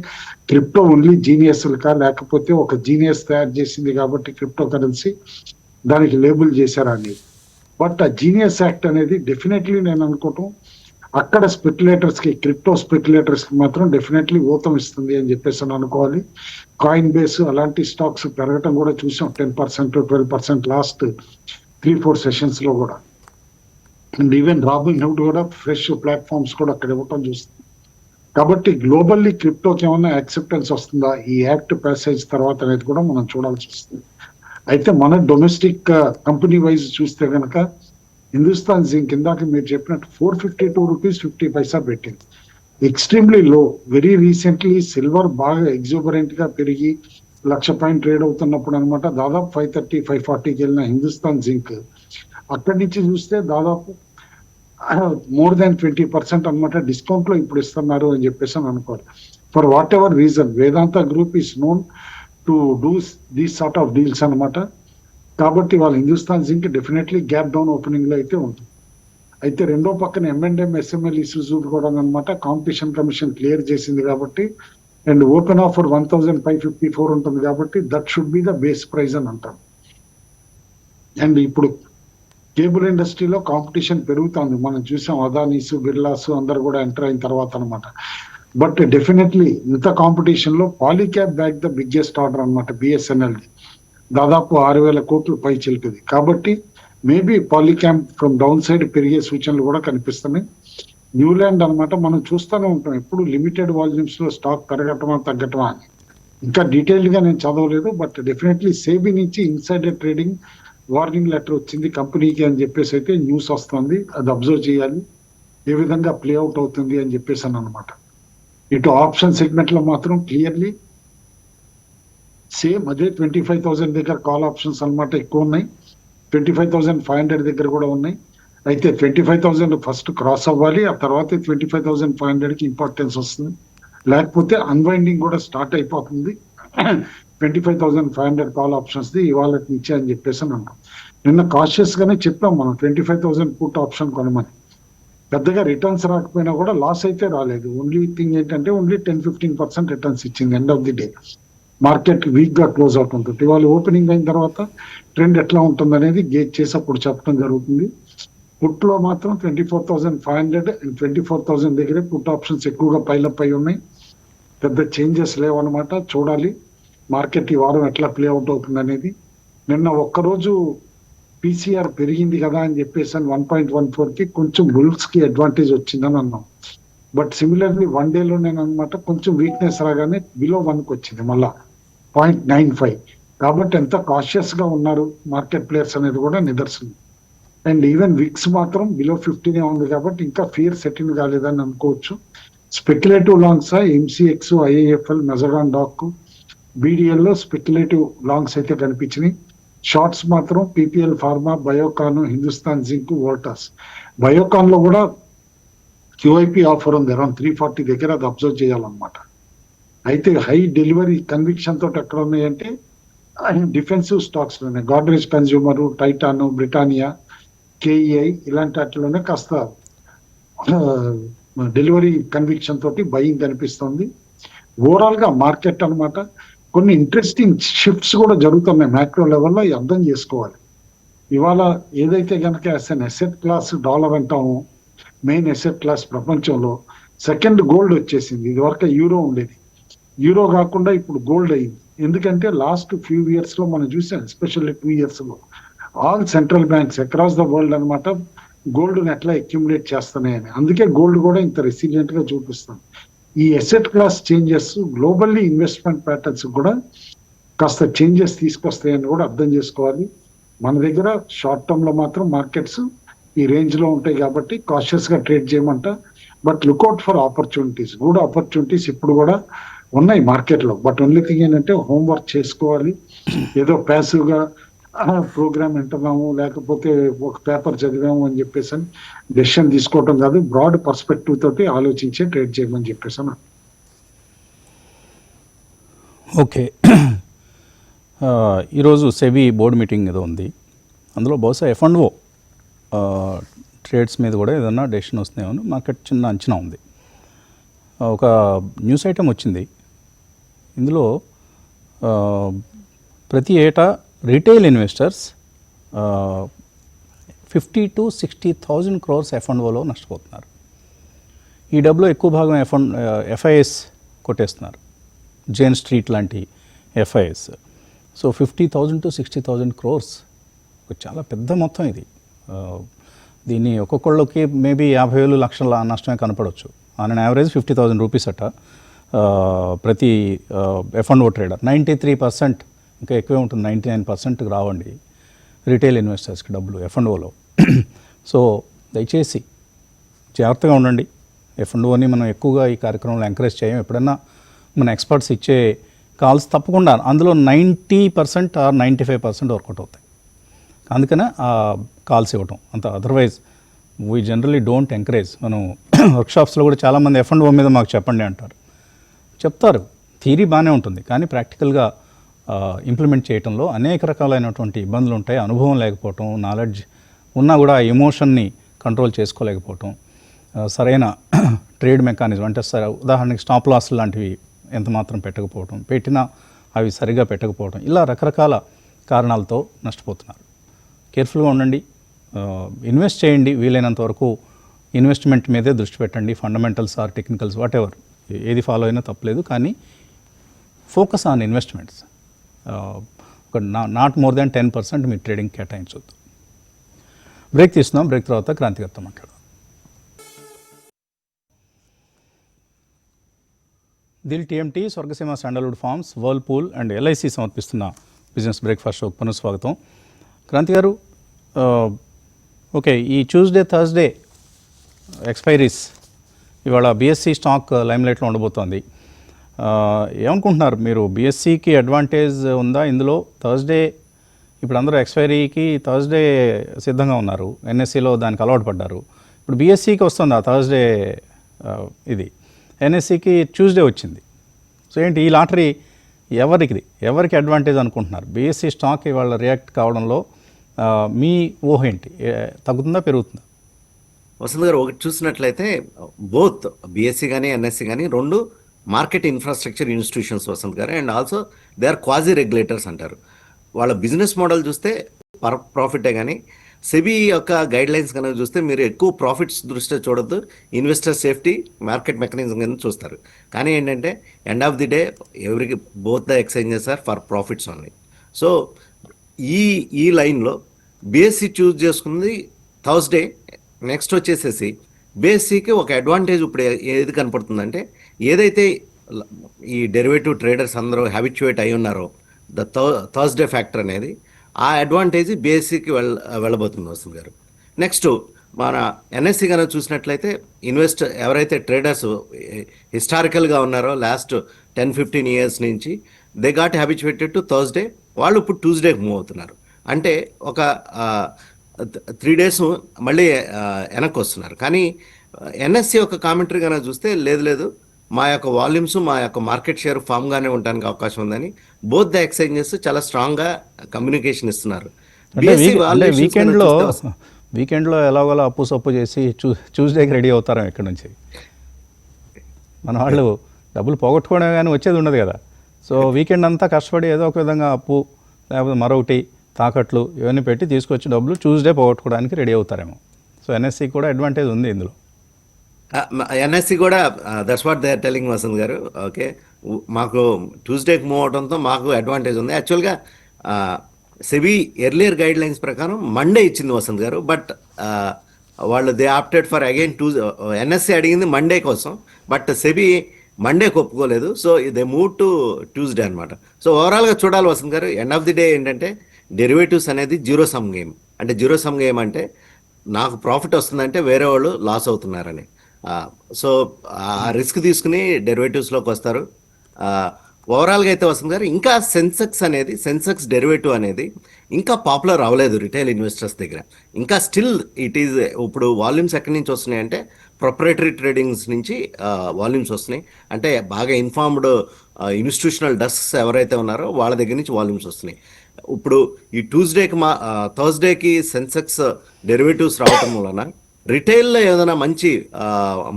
క్రిప్టో ఓన్లీ జీనియస్లుగా లేకపోతే ఒక జీనియస్ తయారు చేసింది కాబట్టి క్రిప్టో కరెన్సీ దానికి లేబుల్ చేశారా అనేది. బట్ ఆ జీనియస్ యాక్ట్ అనేది డెఫినెట్లీ నేను అనుకోవటం అక్కడ స్పెక్యులేటర్స్ కి, క్రిప్టో స్పెక్యులేటర్స్ కి మాత్రం డెఫినెట్లీ ఊతం ఇస్తుంది అని చెప్పేసి అని అనుకోవాలి. కాయిన్ బేస్ అలాంటి స్టాక్స్ పెరగటం కూడా చూసాం, 10%, 12% లాస్ట్ 3-4 సెషన్స్ లో కూడా. అండ్ ఈవెన్ రాబిన్హుడ్ కూడా ఫ్రెష్ ప్లాట్ఫామ్స్ కూడా అక్కడ ఇవ్వటం చూస్తుంది. కాబట్టి గ్లోబల్లీ క్రిప్టోకి ఏమన్నా యాక్సెప్టెన్స్ వస్తుందా ఈ యాక్ట్ ప్యాసేజ్ తర్వాత అనేది కూడా మనం చూడాల్సి వస్తుంది. అయితే మన డొమెస్టిక్ కంపెనీ వైజ్ చూస్తే కనుక హిందుస్థాన్ జింక్ ఇందాక మీరు చెప్పినట్టు 452 రూపీస్ 50 పైసా పెట్టింది, ఎక్స్ట్రీమ్లీ లో. వెరీ రీసెంట్లీ సిల్వర్ బాగా ఎగ్జూబరెంట్ గా పెరిగి 1,00,000 ట్రేడ్ అవుతున్నప్పుడు అనమాట దాదాపు 530-540కి వెళ్ళిన హిందుస్థాన్ జింక్ అక్కడి నుంచి చూస్తే దాదాపు మోర్ దాన్ 20% అనమాట డిస్కౌంట్ లో ఇప్పుడు ఇస్తున్నారు అని చెప్పేసి అని అనుకోవాలి. For what ever reason Vedanta group is known to do these sort of deals అనమాట. కాబట్టి వాళ్ళ Hindustan zinc definitely gap down opening లో అయితే ఉంటుంది. అయితే రెండో పక్కన M&M SML ఇష్యూస్ కూడా అనమాట కాంపిటీషన్ కమిషన్ క్లియర్ చేసింది కాబట్టి అండ్ ఓపెన్ ఆఫర్ 1,554 ఉంటుంది కాబట్టి that should be the base price అని అంటారు. అండ్ ఇప్పుడు కేబుల్ ఇండస్ట్రీలో కాంపిటీషన్ పెరుగుతుంది, మనం చూసాం అదానీస్, బిర్లాస్ అందరు కూడా ఎంటర్ అయిన తర్వాత అనమాట. బట్ డెఫినెట్లీ ఇంత కాంపిటీషన్ లో Polycab back the biggest order అనమాట BSNL, దాదాపు 6,000 కోట్లు పై చిలుకుది. కాబట్టి మేబీ పాలిక్యామ్ ఫ్రమ్ డౌన్ సైడ్ పెరిగే సూచనలు కూడా కనిపిస్తున్నాయి. న్యూలాండ్ అన్నమాట మనం చూస్తూనే ఉంటాం ఎప్పుడు లిమిటెడ్ వాల్యూమ్స్ లో స్టాక్ పెరగటమా తగ్గటమా అని. ఇంకా డీటెయిల్డ్ గా నేను చదవలేదు, బట్ డెఫినెట్లీ సేబీ నుంచి ఇన్సైడర్ ట్రేడింగ్ వార్నింగ్ లెటర్ వచ్చింది కంపెనీకి అని చెప్పేసి అయితే న్యూస్ వస్తుంది. అది అబ్జర్వ్ చేయాలి ఏ విధంగా ప్లే అవుట్ అవుతుంది అని చెప్పేసి అనమాట. ఇటు ఆప్షన్ సెగ్మెంట్ లో మాత్రం క్లియర్లీ సేమ్ అదే 25,000 దగ్గర కాల్ ఆప్షన్స్ అన్నమాట ఎక్కువ ఉన్నాయి. 25,500 దగ్గర కూడా ఉన్నాయి. అయితే 25,000 ఫస్ట్ క్రాస్ అవ్వాలి, ఆ తర్వాత 25,500 కి ఇంపార్టెన్స్ వస్తుంది. లేకపోతే అన్వైండింగ్ కూడా స్టార్ట్ అయిపోతుంది 25,500 కాల్ ఆప్షన్స్ ది ఇవాళ నుంచి అని చెప్పేసి అన్నాం. నిన్న కాషియస్ గానే చెప్పాం మనం 25,000 పుట్ ఆప్షన్ కొనమని. పెద్దగా రిటర్న్స్ రాకపోయినా కూడా లాస్ అయితే రాలేదు. ఓన్లీ థింగ్ ఏంటంటే ఓన్లీ 10-15% రిటర్న్స్ ఇచ్చింది. End of the day market week గా క్లోజ్ అవుట్ ఉంటుంది. ఇవాళ ఓపెనింగ్ అయిన తర్వాత ట్రెండ్ ఎట్లా ఉంటుంది అనేది గేజ్ చేసి అప్పుడు చెప్పడం జరుగుతుంది. పుట్ లో మాత్రం 24,500 అండ్ 24,000 దగ్గరే పుట్ ఆప్షన్స్ ఎక్కువగా పైలప్ అయి ఉన్నాయి. పెద్ద చేంజెస్ లేవన్నమాట. చూడాలి మార్కెట్ ఈ వారం ఎట్లా ప్లే అవుట్ అవుతుంది అనేది. నిన్న ఒక్కరోజు పీసీఆర్ పెరిగింది కదా అని చెప్పేసి 1.14 కి కొంచెం బుల్స్ కి అడ్వాంటేజ్ వచ్చిందని అన్నాం. బట్ సిమిలర్లీ వన్ డేలో నేను అనమాట కొంచెం వీక్నెస్ రాగానే బిలో 1 కి వచ్చింది మళ్ళా 0.95. కాబట్టి ఎంత కాషియస్ గా ఉన్నారు మార్కెట్ ప్లేయర్స్ అనేది కూడా నిదర్శనం. అండ్ ఈవెన్ విక్స్ మాత్రం బిలో 50 ఉంది కాబట్టి ఇంకా ఫియర్ సెటిల్ కాలేదని అనుకోవచ్చు. Speculative longs MCX, IIFL, Mazagon Dock, BDL లో స్పెక్యులేటివ్ లాంగ్స్ అయితే కనిపించినాయి. షార్ట్స్ మాత్రం PPL pharma, Biocon, Hindustan Zinc, Voltas. Biocon లో కూడా క్యూఐపీ ఆఫర్ ఉంది అరౌండ్ 340 దగ్గర, అది అబ్జర్వ్ చేయాలన్నమాట. అయితే హై డెలివరీ కన్విక్షన్ తోటి ఎక్కడ ఉన్నాయంటే డిఫెన్సివ్ స్టాక్స్ లోనే Godrej consumer, Titan, Britannia, KEI ఇలాంటి వాటిలోనే కాస్త డెలివరీ కన్విక్షన్ తోటి బయింగ్ కనిపిస్తుంది. ఓవరాల్ గా మార్కెట్ అన్నమాట కొన్ని ఇంట్రెస్టింగ్ షిఫ్ట్స్ కూడా జరుగుతున్నాయి మ్యాక్రో లెవెల్లో, అర్థం చేసుకోవాలి. ఇవాళ ఏదైతే కనుక అసెట్ క్లాస్ డాలర్ అంటామో మెయిన్ అసెట్ క్లాస్ ప్రపంచంలో సెకండ్ గోల్డ్ వచ్చేసింది. ఇది వరకు యూరో ఉండేది, యూరో కాకుండా ఇప్పుడు గోల్డ్ అయింది. ఎందుకంటే లాస్ట్ ఫ్యూ ఇయర్స్ లో మనం చూసాం, ఎస్పెషల్లీ 2 years లో all central banks across the world అనమాట గోల్డ్ ని ఎట్లా అక్యుములేట్ చేస్తున్నాయని. అందుకే గోల్డ్ కూడా ఇంత రెసిలియంట్ గా చూపిస్తుంది. ఈ asset class changes globally investment patterns కూడా కాస్త చేంజెస్ తీసుకొస్తాయని కూడా అర్థం చేసుకోవాలి. మన దగ్గర షార్ట్ టర్మ్ లో మాత్రం మార్కెట్స్ ఈ రేంజ్ లో ఉంటాయి కాబట్టి కాషియస్ గా ట్రేడ్ చేయమంట. But look out for opportunities, good opportunities ఇప్పుడు కూడా ఉన్నాయి మార్కెట్ లో. బట్ ఓన్లీ థింగ్ ఏంటంటే హోంవర్క్ చేసుకోవాలి. ఏదో ప్యాసివ్ గా ప్రోగ్రామ్ వింటున్నాము లేకపోతే ఒక పేపర్ చదివాము అని చెప్పేసి డెసిషన్ తీసుకోవటం కాదు, బ్రాడ్ పర్స్పెక్టివ్ తోటి ఆలోచించే ట్రేడ్ చేయమని చెప్పేసి. ఓకే, ఈరోజు సెబీ బోర్డు మీటింగ్ ఏదో ఉంది, అందులో బహుశా F&O ట్రేడ్స్ మీద కూడా ఏదన్నా డెసిషన్ వస్తున్నాయని మార్కెట్ చిన్న అంచనా ఉంది. ఒక న్యూస్ ఐటమ్ వచ్చింది, ఇందులో ప్రతి ఏటా రిటైల్ ఇన్వెస్టర్స్ 50,000 to 60,000 crores F&Oలో నష్టపోతున్నారు. ఈ డబ్బులో ఎక్కువ భాగం FIS కొట్టేస్తున్నారు, జేన్ స్ట్రీట్ లాంటి FIS. సో 50,000 to 60,000 crores చాలా పెద్ద మొత్తం ఇది. దీన్ని ఒక్కొక్కళ్ళకి మేబీ 50,000 లక్షల నష్టమే కనపడవచ్చు. ఆన్ అన్ యావరేజ్ 50,000 రూపీస్ అట ప్రతి F&O ట్రేడర్. 93%, ఇంకా ఎక్కువే ఉంటుంది, 99% రావండి రిటైల్ ఇన్వెస్టర్స్కి డబ్బులు F&Oలో. సో దయచేసి జాగ్రత్తగా ఉండండి. F&Oని మనం ఎక్కువగా ఈ కార్యక్రమంలో ఎంకరేజ్ చేయం. ఎప్పుడన్నా మన ఎక్స్పర్ట్స్ ఇచ్చే కాల్స్ తప్పకుండా అందులో 90% ఆర్ 95% వర్కౌట్ అవుతాయి. అందుకనే ఆ కాల్స్ ఇవ్వటం అంత. Otherwise we generally don't encourage. మనం వర్క్షాప్స్లో కూడా చాలామంది F&O మీద మాకు చెప్పండి అంటారు. చెప్తారు, థియరీ బాగానే ఉంటుంది, కానీ ప్రాక్టికల్గా ఇంప్లిమెంట్ చేయడంలో అనేక రకాలైనటువంటి ఇబ్బందులు ఉంటాయి. అనుభవం లేకపోవటం, నాలెడ్జ్ ఉన్నా కూడా ఎమోషన్ని కంట్రోల్ చేసుకోలేకపోవటం, సరైన ట్రేడ్ మెకానిజం అంటే ఉదాహరణకి స్టాప్ లాస్ లాంటివి ఎంత మాత్రం పెట్టకపోవటం, పెట్టినా అవి సరిగా పెట్టకపోవటం, ఇలా రకరకాల కారణాలతో నష్టపోతున్నారు. కేర్ఫుల్గా ఉండండి, ఇన్వెస్ట్ చేయండి. వీలైనంత వరకు ఇన్వెస్ట్మెంట్ మీదే దృష్టి పెట్టండి. Fundamentals or technicals whatever ఏది ఫాలో అయినా తప్పలేదు, కానీ ఫోకస్ ఆన్ ఇన్వెస్ట్మెంట్స్. ఒక నాట్ మోర్ దాన్ 10% మీ ట్రేడింగ్ కేటాయించవద్దు. బ్రేక్ తీస్తున్నాం. బ్రేక్ తర్వాత క్రాంతి గారితో మాట్లాడదాం. Dil TMT, Swargaseema sandalwood farms, Whirlpool and LIC సమర్పిస్తున్న బిజినెస్ బ్రేక్ఫాస్ట్ షోకి పునఃస్వాగతం. క్రాంతి గారు, ఓకే, ఈ ట్యూస్డే థర్స్డే ఎక్స్పైరీస్ ఇవాళ బీఎస్సీ స్టాక్ లైమ్లైట్లో ఉండబోతోంది. ఏమనుకుంటున్నారు మీరు? బీఎస్సీకి అడ్వాంటేజ్ ఉందా ఇందులో? థర్స్డే ఇప్పుడు అందరూ ఎక్స్పైరీకి థర్స్డే సిద్ధంగా ఉన్నారు, ఎన్ఎస్సీలో దానికి అలవాటు పడ్డారు. ఇప్పుడు బీఎస్సీకి వస్తుంది ఆ థర్స్డే, ఇది ఎన్ఎస్సీకి ట్యూస్డే వచ్చింది. సో ఏంటి ఈ లాటరీ ఎవరికి అడ్వాంటేజ్ అనుకుంటున్నారు? బీఎస్సీ స్టాక్ ఇవాళ రియాక్ట్ కావడంలో మీ ఊహ ఏంటి? తగ్గుతుందా పెరుగుతుందా? వసంత్ గారు, ఒకటి చూసినట్లయితే బోత్ బీఎస్సీ కానీ ఎన్ఎస్సీ కానీ రెండు market infrastructure institutions Vasant garu, and also they are quasi regulators అంటారు. వాళ్ళ బిజినెస్ మోడల్ చూస్తే ప్రాఫిటే, కానీ సెబీ యొక్క గైడ్ లైన్స్ కనుక చూస్తే మీరు ఎక్కువ ప్రాఫిట్స్ దృష్ట్యా చూడొద్దు, ఇన్వెస్టర్ సేఫ్టీ, మార్కెట్ మెకానిజం కింద చూస్తారు. కానీ ఏంటంటే ఎండ్ ఆఫ్ ది డే ఎవరికి both the exchanges are for profits only. So ఈ లైన్లో బీఎస్సీ చూస్ చేసుకుంది థర్స్డే. నెక్స్ట్ వచ్చేసేసి బీఎస్సీకి ఒక అడ్వాంటేజ్ ఇప్పుడు ఏది కనపడుతుందంటే, ఏదైతే ఈ డెరివేటివ్ ట్రేడర్స్ అందరూ హ్యాబిచ్యుయేట్ అయి ఉన్నారో ద థర్స్డే ఫ్యాక్టర్ అనేది, ఆ అడ్వాంటేజ్ బీఎస్సీకి వెళ్ళబోతుంది వస్తుంది గారు. నెక్స్ట్ మన ఎన్ఎస్సీ కనుక చూసినట్లయితే ఎవరైతే ట్రేడర్స్ హిస్టారికల్గా ఉన్నారో లాస్ట్ 10-15 ఇయర్స్ నుంచి, they got habituated to Thursday, వాళ్ళు ఇప్పుడు ట్యూస్డేకి మూవ్ అవుతున్నారు. అంటే ఒక 3 days మళ్ళీ వెనక్కి వస్తున్నారు. కానీ ఎన్ఎస్సీ యొక్క కామెంటరీ కనుక చూస్తే లేదు మా యొక్క వాల్యూమ్స్, మా యొక్క మార్కెట్ షేర్ ఫామ్గానే ఉండడానికి అవకాశం ఉందని బోత్ ద ఎక్స్చేంజెస్ చాలా స్ట్రాంగ్గా కమ్యూనికేషన్ ఇస్తున్నారు. వీకెండ్లో ఎలాగోలా అప్పు సప్పు చేసి ట్యూస్డేకి రెడీ అవుతారా ఇక్కడ నుంచి? మన వాళ్ళు డబ్బులు పోగొట్టుకోవడం కానీ వచ్చేది ఉండదు కదా. సో వీకెండ్ అంతా కష్టపడి ఏదో ఒక విధంగా అప్పు లేకపోతే మరొకటి తాకట్లు ఇవన్నీ పెట్టి తీసుకొచ్చి డబ్బులు ట్యూస్డే పోగొట్టుకోవడానికి రెడీ అవుతారేమో. సో ఎన్ఎస్సీ కూడా అడ్వాంటేజ్ ఉంది ఇందులో. ఎన్ఎస్సీ కూడా that's what they are telling Vasant garu. Okay, మాకు ట్యూస్డేకి మూవ్ అవడంతో మాకు అడ్వాంటేజ్ ఉంది. యాక్చువల్గా సెబీ ఎర్లియర్ గైడ్ లైన్స్ ప్రకారం మండే ఇచ్చింది వసంత్ గారు, బట్ వాళ్ళు they opted for again NSC అడిగింది మండే కోసం, బట్ సెబీ మండేకి ఒప్పుకోలేదు. So they move to Tuesday అనమాట. సో ఓవరాల్గా చూడాలి వసంత్ గారు, ఎండ్ ఆఫ్ ది డే ఏంటంటే డెరివేటివ్స్ అనేది జీరో సమ్ గేమ్. అంటే జీరో సమ్ గేమ్ అంటే నాకు ప్రాఫిట్ వస్తుందంటే వేరే వాళ్ళు లాస్ అవుతున్నారని. సో ఆ రిస్క్ తీసుకుని డెరివేటివ్స్లోకి వస్తారు. ఓవరాల్గా అయితే వస్తుంది గారు, ఇంకా సెన్సెక్స్ డెరివేటివ్ అనేది ఇంకా పాపులర్ అవ్వలేదు రిటైల్ ఇన్వెస్టర్స్ దగ్గర. ఇంకా స్టిల్ ఇట్ ఈజ్, ఇప్పుడు వాల్యూమ్స్ ఎక్కడి నుంచి వస్తున్నాయి అంటే ప్రొపరేటరీ ట్రేడింగ్స్ నుంచి వాల్యూమ్స్ వస్తున్నాయి. అంటే బాగా ఇన్ఫార్మ్డ్ ఇన్స్టిట్యూషనల్ డెస్క్స్ ఎవరైతే ఉన్నారో వాళ్ళ దగ్గర నుంచి వాల్యూమ్స్ వస్తున్నాయి. ఇప్పుడు ఈ థర్స్డేకి సెన్సెక్స్ డెరివేటివ్స్ రావటం వలన రిటైల్లో ఏదైనా మంచి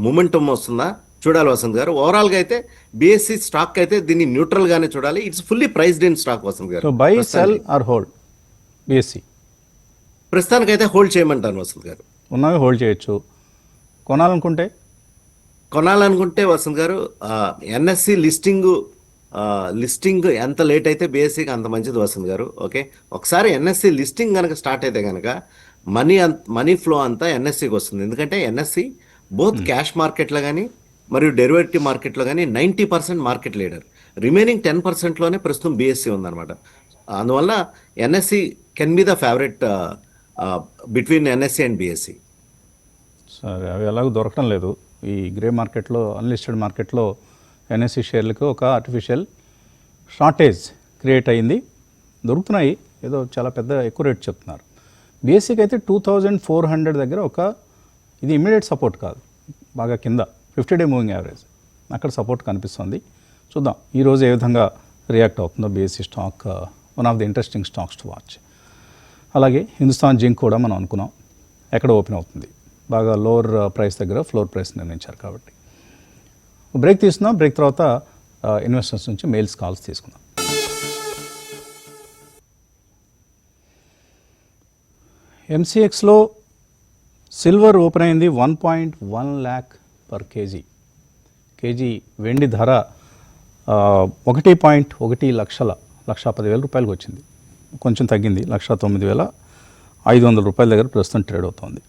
మూమెంటం వస్తుందా చూడాలి వసంత్ గారు. ఓవరాల్గా అయితే బీఎస్సీ స్టాక్ అయితే దీన్ని న్యూట్రల్గానే చూడాలి. It's fully priced in stock Vasant garu. Buy, sell or hold BSE? ప్రస్తుతానికైతే హోల్డ్ చేయమంటాను వసంత్ గారు. ఉన్నవి హోల్డ్ చేయొచ్చు. కొనాలనుకుంటే వసంత్ గారు ఎన్ఎస్సీ లిస్టింగ్ ఎంత లేట్ అయితే బీఎస్సీకి అంత మంచిది వసంత్ గారు. ఓకే, ఒకసారి ఎన్ఎస్సీ లిస్టింగ్ కనుక స్టార్ట్ అయితే కనుక మనీ ఫ్లో అంతా ఎన్ఎస్సీకి వస్తుంది. ఎందుకంటే ఎన్ఎస్సీ బోత్ క్యాష్ మార్కెట్లో కానీ మరియు డెరివేటివ్ మార్కెట్లో కానీ 90% మార్కెట్ లీడర్. రిమైనింగ్ 10%లోనే ప్రస్తుతం బీఎస్సీ ఉందన్నమాట. అందువల్ల NSC can be the favourite between NSC and BSc. సరే, అవి ఎలాగో దొరకడం లేదు ఈ గ్రే మార్కెట్లో. అన్లిస్టెడ్ మార్కెట్లో ఎన్ఎస్సీ షేర్లకు ఒక ఆర్టిఫిషియల్ షార్టేజ్ క్రియేట్ అయ్యింది. దొరుకుతున్నాయి, ఏదో చాలా ఎక్కువ రేట్ చెప్తున్నారు. బీఎస్సీకి అయితే 2400 దగ్గర ఇది ఇమ్మీడియట్ సపోర్ట్ కాదు, బాగా కింద 50-day మూవింగ్ యావరేజ్, అక్కడ సపోర్ట్ కనిపిస్తుంది. చూద్దాం ఈరోజు ఏ విధంగా రియాక్ట్ అవుతుందో BSc stock. One of the interesting stocks to watch. అలాగే హిందుస్థాన్ జింక్ కూడా మనం అనుకున్నాం ఎక్కడ ఓపెన్ అవుతుంది, బాగా లోవర్ ప్రైస్ దగ్గర ఫ్లోర్ ప్రైస్ నిర్ణయించారు కాబట్టి. బ్రేక్ తీసుకుందాం. బ్రేక్ తర్వాత ఇన్వెస్టర్స్ నుంచి మెయిల్స్ కాల్స్ తీసుకుందాం. ఎంసీఎక్స్లో సిల్వర్ ఓపెన్ అయింది 1.1 lakh per kg. వెండి ధర 1.1 లక్షల 1,10,000 రూపాయలకు వచ్చింది. కొంచెం తగ్గింది, 1,09,000 రూపాయల దగ్గర ప్రస్తుతం ట్రేడ్ అవుతుంది.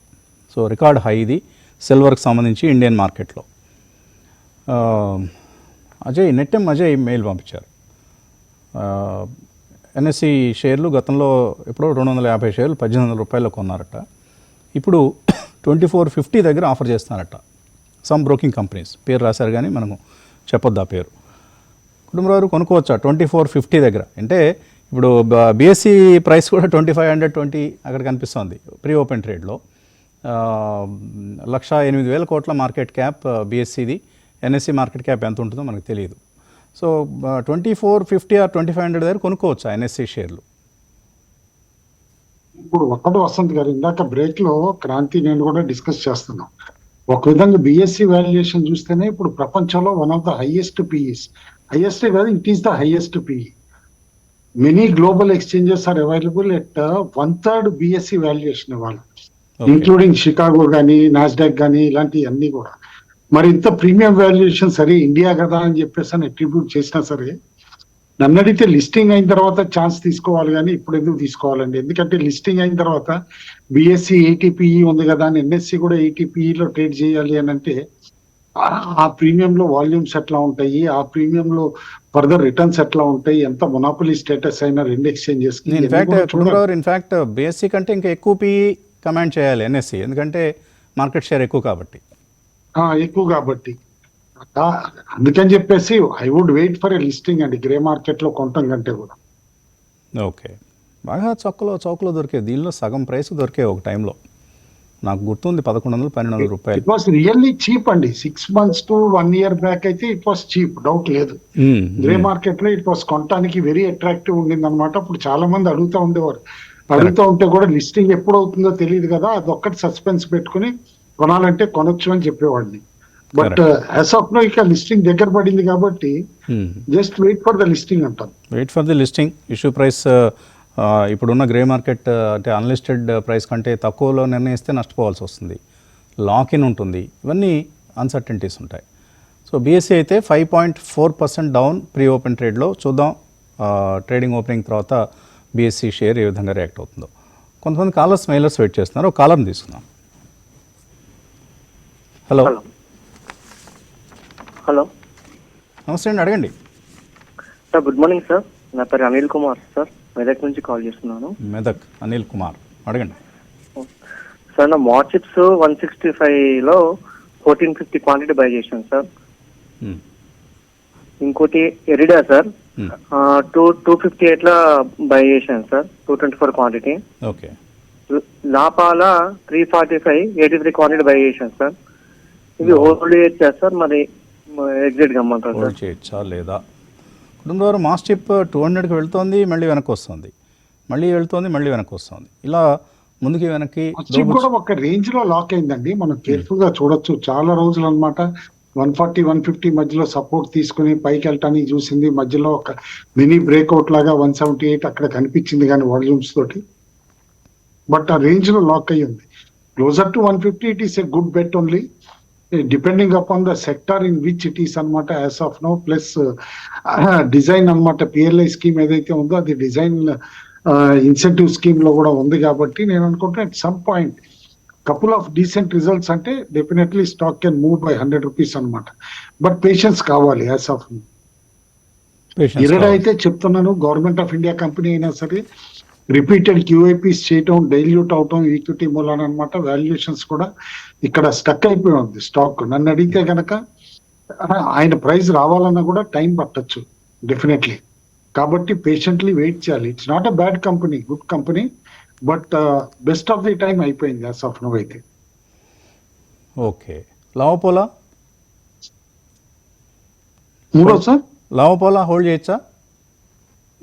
సో రికార్డ్ హై ఇది సిల్వర్కి సంబంధించి ఇండియన్ మార్కెట్లో. నెట్టెం అజయ్ మెయిల్ పంపించారు. ఎన్ఎస్సి షేర్లు గతంలో ఎప్పుడో 250 షేర్లు 1800 రూపాయలు కొన్నారట. ఇప్పుడు 2450 దగ్గర ఆఫర్ చేస్తున్నారట. సమ్ బ్రోకింగ్ కంపెనీస్ పేరు రాశారు కానీ మనము చెప్పొద్దు ఆ పేరు. కుటుంబరావు కొనుక్కోవచ్చా 2450 దగ్గర? అంటే ఇప్పుడు బిఎస్సి ప్రైస్ కూడా 2520 అక్కడ కనిపిస్తుంది ప్రీ ఓపెన్ ట్రేడ్లో. 1,08,000 కోట్ల మార్కెట్ క్యాప్ బిఎస్సిది. ఎన్ఎస్సి మార్కెట్ క్యాప్ ఎంత ఉంటుందో మనకు తెలియదు. సో 2450 ఆర్ 2500 దగ్గర కొనుక్కోవచ్చా ఎన్ఎస్సి షేర్లు? ఇప్పుడు ఒక్కటి వసంత్ గారు, ఇందాక బ్రేక్ లో క్రాంతి నేను కూడా డిస్కస్ చేస్తున్నాం. ఒక విధంగా బిఎస్సి వాల్యుయేషన్ చూస్తేనే ఇప్పుడు ప్రపంచంలో one of the highest PEs, highest కాదు, it is the highest PE. Many global exchanges are available at 1/3 BSE valuation ఇవాళ, ఇంక్లూడింగ్ షికాగో కానీ నాస్డాక్ కానీ ఇలాంటివన్నీ కూడా. మరి ఇంత ప్రీమియం వాల్యుయేషన్ సరే ఇండియా కదా అని చెప్పేసి అని అట్రిబ్యూట్ చేసినా సరే, నన్ను అడిగితే లిస్టింగ్ అయిన తర్వాత ఛాన్స్ తీసుకోవాలి కానీ ఇప్పుడు ఎందుకు తీసుకోవాలండి? ఎందుకంటే లిస్టింగ్ అయిన తర్వాత బిఎస్సి 80PE ఉంది కదా అని ఎన్ఎస్సి కూడా 80PEలో ట్రేడ్ చేయాలి అని అంటే ఆ ప్రీమియంలో వాల్యూమ్స్ ఎట్లా ఉంటాయి, ఆ ప్రీమియంలో ఫర్దర్ రిటర్న్స్ ఎట్లా ఉంటాయి, ఎంత మొనాపలీ స్టేటస్ అయినా రెండు ఎక్స్చేంజెస్. ఇన్ఫాక్ట్ బిఎస్సి కంటే ఇంకా ఎక్కువ పిఈ కమాండ్ చేయాలి ఎన్ఎస్సి, ఎందుకంటే మార్కెట్ షేర్ ఎక్కువ కాబట్టి. ఎక్కువ కాబట్టి అందుకని చెప్పేసి I would wait for a listing అండి గ్రే మార్కెట్ లో కొనటం కంటే కూడా. ఓకే, బాగా చౌకలో దొరికేది. దీనిలో సగం ప్రైస్ దొరికే ఒక టైంలో నాకు గుర్తుంది 1100-1200 రూపాయలు. ఇట్ వాస్ రియల్లీ చీప్ అండి. 6 months to 1 year బ్యాక్ అయితే ఇట్ వాస్ చీప్, డౌట్ లేదు. గ్రే మార్కెట్ లో ఇట్ వాస్ కొనటానికి వెరీ అట్రాక్టివ్ ఉండింది అనమాట. అప్పుడు చాలా మంది అడుగుతూ ఉండేవారు. అడుగుతూ ఉంటే కూడా లిస్టింగ్ ఎప్పుడు అవుతుందో తెలియదు కదా, అదొక్కటి సస్పెన్స్ పెట్టుకుని కొనాలంటే కొనొచ్చు అని చెప్పేవాడిని. బట్ యాజ్ ఆఫ్ నో ఇక లిస్టింగ్ దగ్గర పడింది కాబట్టి just wait for the listing అంటాను. Wait for the listing. Issue price ఇప్పుడున్న గ్రే మార్కెట్ అంటే అన్లిస్టెడ్ ప్రైస్ కంటే తక్కువలో నిర్ణయిస్తే నష్టపోవాల్సి వస్తుంది. లాక్ ఇన్ ఉంటుంది, ఇవన్నీ అన్సర్టనిటీస్ ఉంటాయి. సో బిఎస్సి అయితే 5.4% డౌన్ ప్రీ ఓపెన్ ట్రేడ్లో. చూద్దాం ట్రేడింగ్ ఓపెనింగ్ తర్వాత బిఎస్సి షేర్ ఏ విధంగా రియాక్ట్ అవుతుందో. కొంతమంది కాలర్స్ మెయిలర్స్ వెయిట్ చేస్తున్నారు. ఒక కాలర్ని తీసుకుందాం. హలో హలో, నమస్తే అండి, అడగండి సార్. గుడ్ మార్నింగ్ సార్, నా పేరు అనిల్ కుమార్ సార్, మెదక్ నుంచి కాల్ చేస్తున్నాను. మెదక్ అనిల్ కుమార్, అడగండి సార్. నా మార్చిప్స్ 165లో 1450 క్వాంటిటీ బై చేశాను సార్. ఇంకోటి ఎరిడా సార్ 258లో బై చేశాను సార్, 224 క్వాంటిటీ. ఓకే. లాపాల 345 83 క్వాంటిటీ బై చేశాను సార్. ఇది హోల్డ్ చేయొచ్చా సార్, మరి ఎగ్జిట్ గమ్మంటారు సార్? చేయొచ్చా లేదా? కుటుంబం మాస్టిప్ 200కి వెళ్తోంది, మళ్ళీ వెనక్కి వస్తుంది, మళ్ళీ వెళ్తోంది, మళ్ళీ వెనక్కి వస్తుంది, ఇలా ముందుకి వెనక్కి. కూడా ఒక రేంజ్ లో లాక్ అయిందండి, మనం కేర్ఫుల్ గా చూడొచ్చు. చాలా రోజులు అనమాట 140-150 మధ్యలో సపోర్ట్ తీసుకుని పైకి వెళ్ళటానికి చూసింది. మధ్యలో ఒక మినీ బ్రేక్అవుట్ లాగా 178 అక్కడ కనిపించింది కానీ వాల్యూమ్స్ తోటి. బట్ ఆ రేంజ్ లో లాక్ అయ్యి ఉంది. Closer to 150 it is a good bet only, depending upon the sector in which it is అనమాట as of now. Plus design అనమాట, పిఎల్ఐ స్కీమ్ ఏదైతే ఉందో అది డిజైన్ ఇన్సెంటివ్ స్కీమ్ లో కూడా ఉంది కాబట్టి నేను అనుకుంటున్నా at some point couple of decent results అంటే definitely stock can move by 100 rupees అనమాట. బట్ పేషెన్స్ కావాలి యాజ్ ఆఫ్ నో. ఇరడా అయితే చెప్తున్నాను, గవర్నమెంట్ ఆఫ్ ఇండియా కంపెనీ అయినా సరే రిపీటెడ్ క్యూఐపీస్ చేయటం, డైల్యూట్ అవటం ఈక్విటీ మూలాన అనమాట. వాల్యుయేషన్స్ కూడా ఇక్కడ స్టక్ అయిపోయి ఉంది స్టాక్. నన్ను అడిగితే కనుక ఆయన ప్రైస్ రావాలన్నా కూడా టైం పట్టచ్చు డెఫినెట్లీ. కాబట్టి పేషెంట్లీ వెయిట్ చేయాలి. It's not a bad company, good company, but best of the time అయిపోయింది యాజ్ ఆఫ్ నో అయితే. ఓకే. లావపోలా మూడో సార్, లావపోలా హోల్డ్ చేయొచ్చా?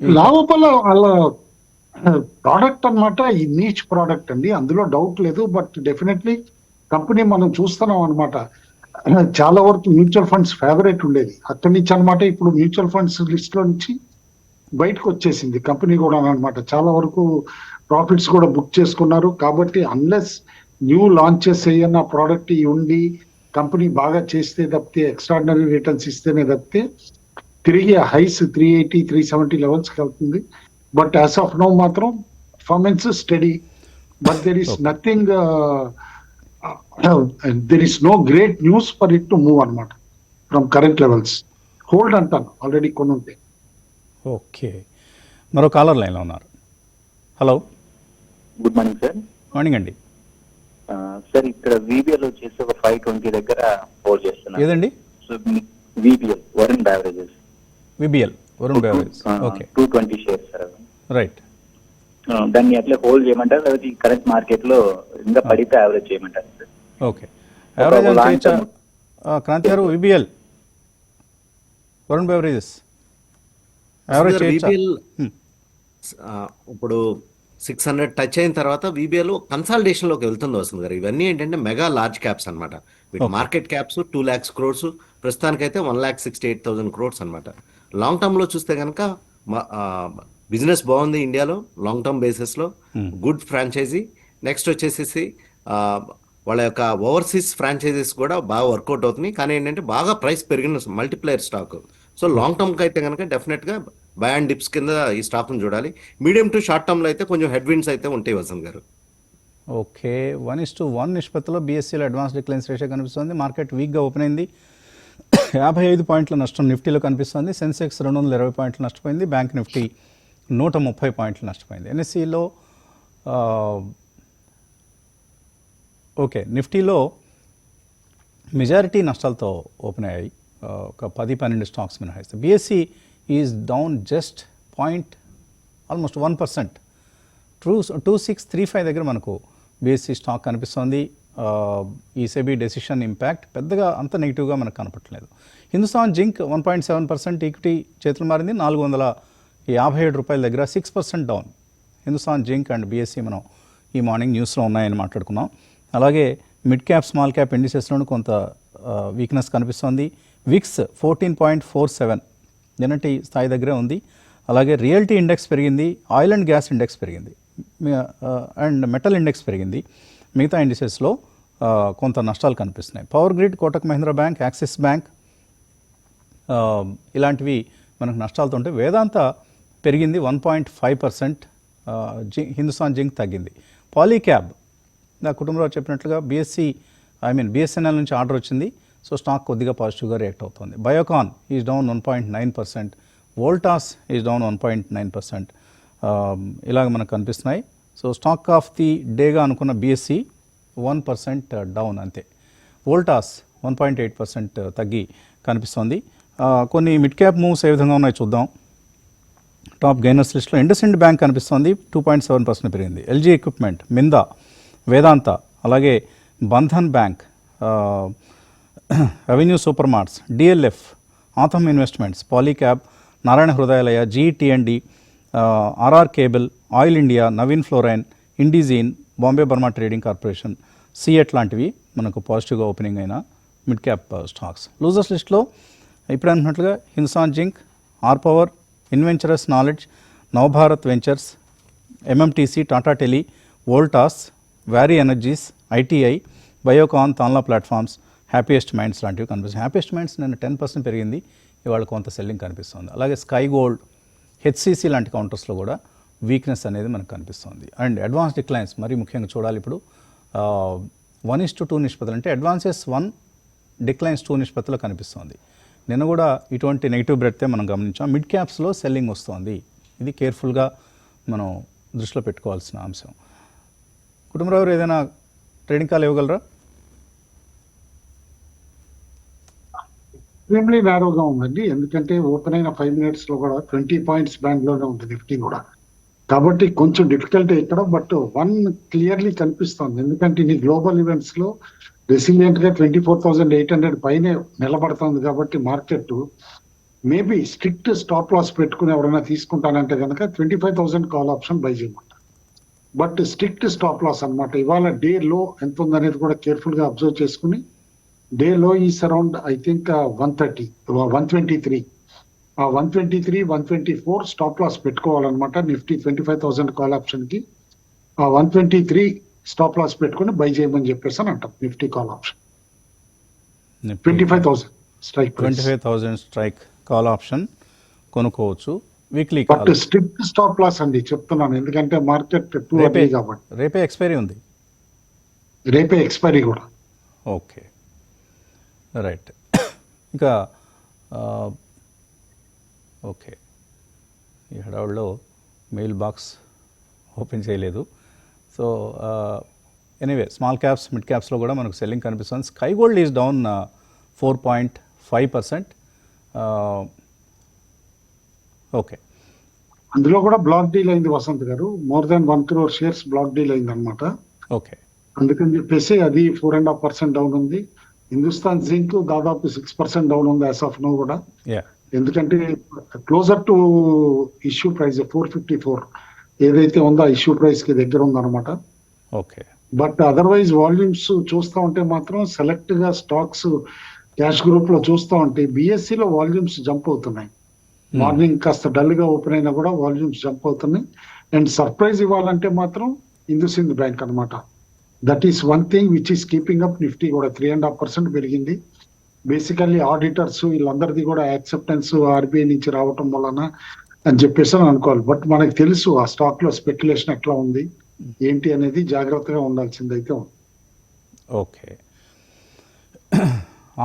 లావపోలా వాళ్ళ ప్రోడక్ట్ అనమాట, ఈ నీచ్ ప్రోడక్ట్ అండి, అందులో డౌట్ లేదు. బట్ డెఫినెట్లీ కంపెనీ మనం చూస్తున్నాం అనమాట. చాలా వరకు మ్యూచువల్ ఫండ్స్ ఫేవరెట్ ఉండేది, అక్కడి నుంచి అనమాట ఇప్పుడు మ్యూచువల్ ఫండ్స్ లిస్ట్ లో నుంచి బయటకు వచ్చేసింది కంపెనీ కూడా అనమాట. చాలా వరకు ప్రాఫిట్స్ కూడా బుక్ చేసుకున్నారు. కాబట్టి అన్లెస్ న్యూ లాంచెస్ ఏదైనా ప్రోడక్ట్ ఉండి కంపెనీ బాగా చేస్తే తప్పితే, ఎక్స్ట్రాడినరీ రిటర్న్స్ ఇస్తేనే తప్పితే తిరిగి హైస్ 380-370 లెవెల్స్కి వెళ్తుంది. బట్ యాజ్ ఆఫ్ నో మాత్రం performance study. but there is nothing, there is no great news for it to move అనమాట from current levels. హోల్డ్ అంటాను ఆల్రెడీ కొన్ని ఉంటాయి. ఓకే, మరో కాలర్ లైన్లో ఉన్నారు. Hello, good morning sir. Morning అండి. Sir ఇక్కడ VBL వచ్చేసి ఒక 520 దగ్గర హోల్డ్ చేస్తున్నారు. ఏదండి? So VBL Varun Beverages. VBL Varun Beverage. Okay, 220 shares sir. Right. దాన్ని అట్లే హోల్డ్ చేయమంటారు లేకపోతే ఈ కరెంట్ మార్కెట్ లో ఇంకా పడితే యావరేజ్ చేయమంటారు సార్? ఓకే, యావరేజ్ అని చేయొచ్చా క్రాంతి గారు? విబిఎల్ వరుణ్ బెవరేజెస్ యావరేజ్ చేయొచ్చా? ఇప్పుడు 600 టచ్ అయిన తర్వాత వీబీఎల్ కన్సాలిడేషన్లోకి వెళ్తుంది వస్తుంది గారు. ఇవన్నీ ఏంటంటే మెగా లార్జ్ క్యాప్స్ అనమాట. వీటి మార్కెట్ క్యాప్స్ 2 lakhs crores, ప్రస్తుతానికైతే 1,68,000 crores అనమాట. లాంగ్ టర్మ్లో చూస్తే కనుక బిజినెస్ బాగుంది ఇండియాలో లాంగ్ టర్మ్ బేసిస్లో, గుడ్ ఫ్రాంచైజీ. నెక్స్ట్ వచ్చేసేసి వాళ్ళ యొక్క ఓవర్సీస్ ఫ్రాంచైజీస్ కూడా బాగా వర్కౌట్ అవుతున్నాయి. కానీ ఏంటంటే బాగా ప్రైస్ పెరిగిన మల్టీప్లేయర్ స్టాక్. సో లాంగ్ టర్మ్కి అయితే కనుక డెఫినెట్గా బై అండ్ డిప్స్ కింద ఈ స్టాక్ను చూడాలి. మీడియం టు షార్ట్ టర్మ్లో అయితే కొంచెం హెడ్ విండ్స్ అయితే ఉంటాయి వసంత్ గారు. ఓకే, 1:1 నిష్పత్తిలో బీఎస్సీలో అడ్వాన్స్ డిక్లైన్స్ రేషియో కనిపిస్తుంది. మార్కెట్ వీక్గా ఓపెన్ అయింది. 55 పాయింట్ల నష్టం నిఫ్టీలో కనిపిస్తుంది. సెన్సెక్స్ 220 పాయింట్లు నష్టపోయింది. బ్యాంక్ నిఫ్టీ 130 పాయింట్లు నష్టపోయింది. ఎన్ఎస్సిలో ఓకే, నిఫ్టీలో మెజారిటీ నష్టాలతో ఓపెన్ అయ్యాయి. ఒక 10-12 స్టాక్స్ మినహాయిస్తే BSE is down just almost 1%. 2635 దగ్గర మనకు బీఎస్సీ స్టాక్ కనిపిస్తుంది. ఈ సెబీ డెసిషన్ ఇంపాక్ట్ పెద్దగా అంత నెగిటివ్గా మనకు కనపట్లేదు. హిందుస్థాన్ జింక్ 1.7% ఈక్విటీ చేతులు మారింది. 457 రూపాయల దగ్గర 6% down. Hindustan zinc and BSc మనం ఈ మార్నింగ్ న్యూస్లో ఉన్నాయని మాట్లాడుకున్నాం. అలాగే మిడ్ క్యాప్ స్మాల్ క్యాప్ ఇండిసెస్లోనూ కొంత వీక్నెస్ కనిపిస్తుంది. విక్స్ 14.47 నిన్నటి స్థాయి దగ్గరే ఉంది. అలాగే రియల్టీ ఇండెక్స్ పెరిగింది. ఆయిల్ అండ్ గ్యాస్ ఇండెక్స్ పెరిగింది అండ్ మెటల్ ఇండెక్స్ పెరిగింది. మిగతా ఇండిసెస్లో కొంత నష్టాలు కనిపిస్తున్నాయి. Power grid, Kotak Mahindra bank, axis bank ఇలాంటివి మనకు నష్టాలతో ఉంటే వేదాంత పెరిగింది 1.5%. హిందుస్థాన్ జింక్ తగ్గింది. పాలీక్యాబ్ నా కుటుంబంలో చెప్పినట్లుగా బిఎస్ఎన్ఎల్ నుంచి ఆర్డర్ వచ్చింది. సో స్టాక్ కొద్దిగా పాజిటివ్గా రియాక్ట్ అవుతుంది. Biocon is down 1.9%. Voltas is down 1.9%. ఇలాగ మనకు కనిపిస్తున్నాయి. సో స్టాక్ ఆఫ్ ది డేగా అనుకున్న బీఎస్సీ 1% డౌన్ అంతే. వోల్టాస్ 1.8% తగ్గి కనిపిస్తుంది. కొన్ని మిడ్ క్యాప్ మూవ్స్ ఏ విధంగా ఉన్నాయో చూద్దాం. టాప్ గెయినర్స్ లిస్ట్లో ఇండస్ఇండ్ బ్యాంక్ కనిపిస్తుంది, 2.7% పెరిగింది. ఎల్జీ ఎక్విప్మెంట్, మిందా, వేదాంత, అలాగే Bandhan Bank, Avenue Supermarts, DLF, Authum Investments, Polycab, Narayana Hrudayalaya, జీటీఎండి, RR Cable, Oil India, Navin Fluorine, Indegene, Bombay Burmah Trading Corporation, CEAT లాంటివి మనకు పాజిటివ్గా ఓపెనింగ్ అయిన మిడ్ క్యాప్ స్టాక్స్. లూజర్స్ లిస్ట్లో ఇప్పుడు అనుకున్నట్లుగా Hindustan Zinc, R Power, Inventurus Knowledge, Navabharat Ventures, MMTC, Tata Tele, Voltas, Waaree Energies, ITI, Biocon, Tanla Platforms, Happiest Minds లాంటివి కనిపిస్తుంది. హ్యాపీయెస్ట్ మైండ్స్ నిన్న 10% పెరిగింది. ఇవాళ కొంత సెల్లింగ్ కనిపిస్తుంది. అలాగే స్కై గోల్డ్, హెచ్సిసి లాంటి కౌంటర్స్లో కూడా వీక్నెస్ అనేది మనకు కనిపిస్తుంది. అండ్ అడ్వాన్స్ డిక్లైన్స్ మరీ ముఖ్యంగా చూడాలి. ఇప్పుడు 1:2 నిష్పత్తులు అంటే అడ్వాన్సెస్ 1, డిక్లైన్స్ 2 నిష్పత్తిలో కనిపిస్తుంది. నిన్న కూడా ఇటువంటి నెగిటివ్ బ్రెడ్తే మనం గమనించాం. మిడ్ క్యాప్స్లో సెల్లింగ్ వస్తుంది. ఇది కేర్ఫుల్గా మనం దృష్టిలో పెట్టుకోవాల్సిన అంశం. కుటుంబరావు ఏదైనా ట్రేడింగ్ కాల్ ఇవ్వగలరా? ఎక్స్ట్రీమ్లీ నారోగా ఉందండి. ఎందుకంటే ఓపెన్ అయిన 5 minutes లో కూడా 20 points బ్యాండ్ లోనే ఉంటుంది నిఫ్టీ కూడా. కాబట్టి కొంచెం డిఫికల్ట్ ఇక్కడ, బట్ 1 క్లియర్లీ కనిపిస్తుంది. ఎందుకంటే ఇది గ్లోబల్ ఈవెంట్స్ లో రెసిలియంట్ గా 24,800 పైనే నిలబడుతుంది. కాబట్టి market maybe strict stop loss పెట్టుకుని ఎవరైనా తీసుకుంటానంటే కనుక 25,000 కాల్ ఆప్షన్ బై చేయమంటారు. బట్ స్ట్రిక్ట్ స్టాప్ లాస్ అన్నమాట. ఇవాళ డే లో ఎంత ఉందనేది కూడా కేర్ఫుల్ గా అబ్జర్వ్ చేసుకుని, డే లో is around I think 123 123, 124 stop loss పెట్టుకోవాలన్నమాట. నిఫ్టీ 25,000 కాల్ ఆప్షన్ కి 123 స్టాప్ లాస్ పెట్టుకుని బై చేయమని చెప్పేసి అని అంటాం. Nifty call option 25,000 strike 25,000 strike call option కొనుక్కోవచ్చు. Weekly but strict stop loss అండి చెప్తున్నాను, ఎందుకంటే మార్కెట్ టూ రేపే అర్లీ కాబట్టి. రేపే ఎక్స్పైరీ ఉంది. రేపే ఎక్స్పైరీ కూడా. Okay, right. ఇంకా ఓకే, ఈ హడావుడిలో మెయిల్ బాక్స్ ఓపెన్ చేయలేదు. So anyway, small caps mid క్యాప్స్లో కూడా మనకు సెల్లింగ్ కనిపిస్తుంది. Sky Gold is down 4.5%. Okay, అందులో కూడా బ్లాక్ డీల్ అయింది Vasant garu, more than 1 crore shares block deal అయింది అనమాట. ఓకే, అందుకని చెప్పేసి అది 4.5% డౌన్ ఉంది. హిందుస్థాన్ జింక్ దాదాపు 6% డౌన్ ఉంది యాజ్ ఆఫ్ నో కూడా, యా, ఎందుకంటే క్లోజర్ టు ఇష్యూ ప్రైస్ 454 ఏదైతే ఉందో ఆ ఇష్యూ ప్రైస్ కి దగ్గర ఉందన్నమాట. ఓకే, బట్ అదర్వైజ్ వాల్యూమ్స్ చూస్తూ ఉంటే మాత్రం సెలెక్ట్ గా స్టాక్స్ క్యాష్ గ్రూప్ లో చూస్తూ ఉంటే BSE లో వాల్యూమ్స్ జంప్ అవుతున్నాయి. మార్నింగ్ కాస్త డల్ గా ఓపెన్ అయినా కూడా వాల్యూమ్స్ జంప్ అవుతున్నాయి. అండ్ సర్ప్రైజ్ ఇవ్వాలంటే మాత్రం హిందూసింద్ బ్యాంక్ అన్నమాట. That is one thing which is keeping up. Nifty కూడా 3.5% పెరిగింది. బేసికల్లీ ఆడిటర్స్ వీళ్ళందరిది కూడా యాక్సెప్టెన్స్ RBI నుంచి రావటం వలన అని చెప్పేసి అని అనుకోవాలి. బట్ మనకు తెలుసు ఆ స్టాక్ లో స్పెక్యులేషన్ ఎట్లా ఉంది ఏంటి అనేది, జాగ్రత్తగా ఉండాల్సిందైతే ఉంది. ఓకే.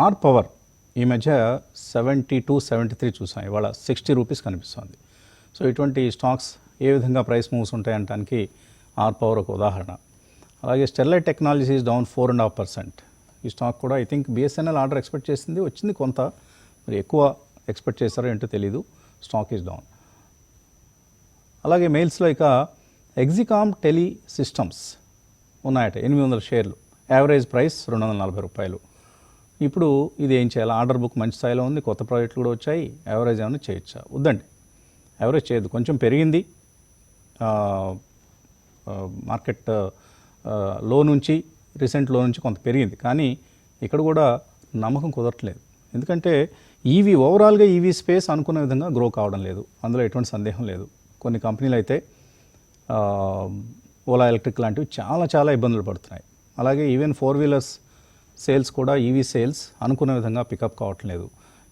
ఆర్ పవర్ ఈ మధ్య 72-73 చూసాం, ఇవాళ 60 రూపీస్ కనిపిస్తుంది. సో ఇటువంటి స్టాక్స్ ఏ విధంగా ప్రైస్ మూవ్స్ ఉంటాయనడానికి ఆర్ పవర్ ఒక ఉదాహరణ. అలాగే స్టెర్లైట్ టెక్నాలజీస్ డౌన్ 4.5%. ఈ స్టాక్ కూడా I think BSNL order expect చేసింది, వచ్చింది కొంత, మరి ఎక్కువ ఎక్స్పెక్ట్ చేస్తారో ఏంటో తెలీదు. Stock is down. అలాగే మెయిల్స్లో ఇక ఎగ్జికామ్ టెలి సిస్టమ్స్ ఉన్నాయట, 800 షేర్లు, యావరేజ్ ప్రైస్ 240 రూపాయలు. ఇప్పుడు ఇది ఏం చేయాలి? ఆర్డర్ బుక్ మంచి స్థాయిలో ఉంది, కొత్త ప్రాజెక్టులు కూడా వచ్చాయి, యావరేజ్ ఏమైనా చేయొచ్చా? వద్దండి, యావరేజ్ చేయొద్దు. కొంచెం పెరిగింది మార్కెట్, లో నుంచి రీసెంట్ లో నుంచి కొంత పెరిగింది, కానీ ఇక్కడ కూడా నమ్మకం కుదరట్లేదు. ఎందుకంటే ఓవరాల్గా ఈవీ స్పేస్ అనుకున్న విధంగా గ్రో కావడం లేదు, అందులో ఎటువంటి సందేహం లేదు. కొన్ని కంపెనీలు అయితే ఓలా ఎలక్ట్రిక్ లాంటివి చాలా చాలా ఇబ్బందులు పడుతున్నాయి. అలాగే ఈవెన్ 4-వీలర్స్ సేల్స్ కూడా, ఈవీ సేల్స్ అనుకున్న విధంగా పికప్ కావట్లేదు.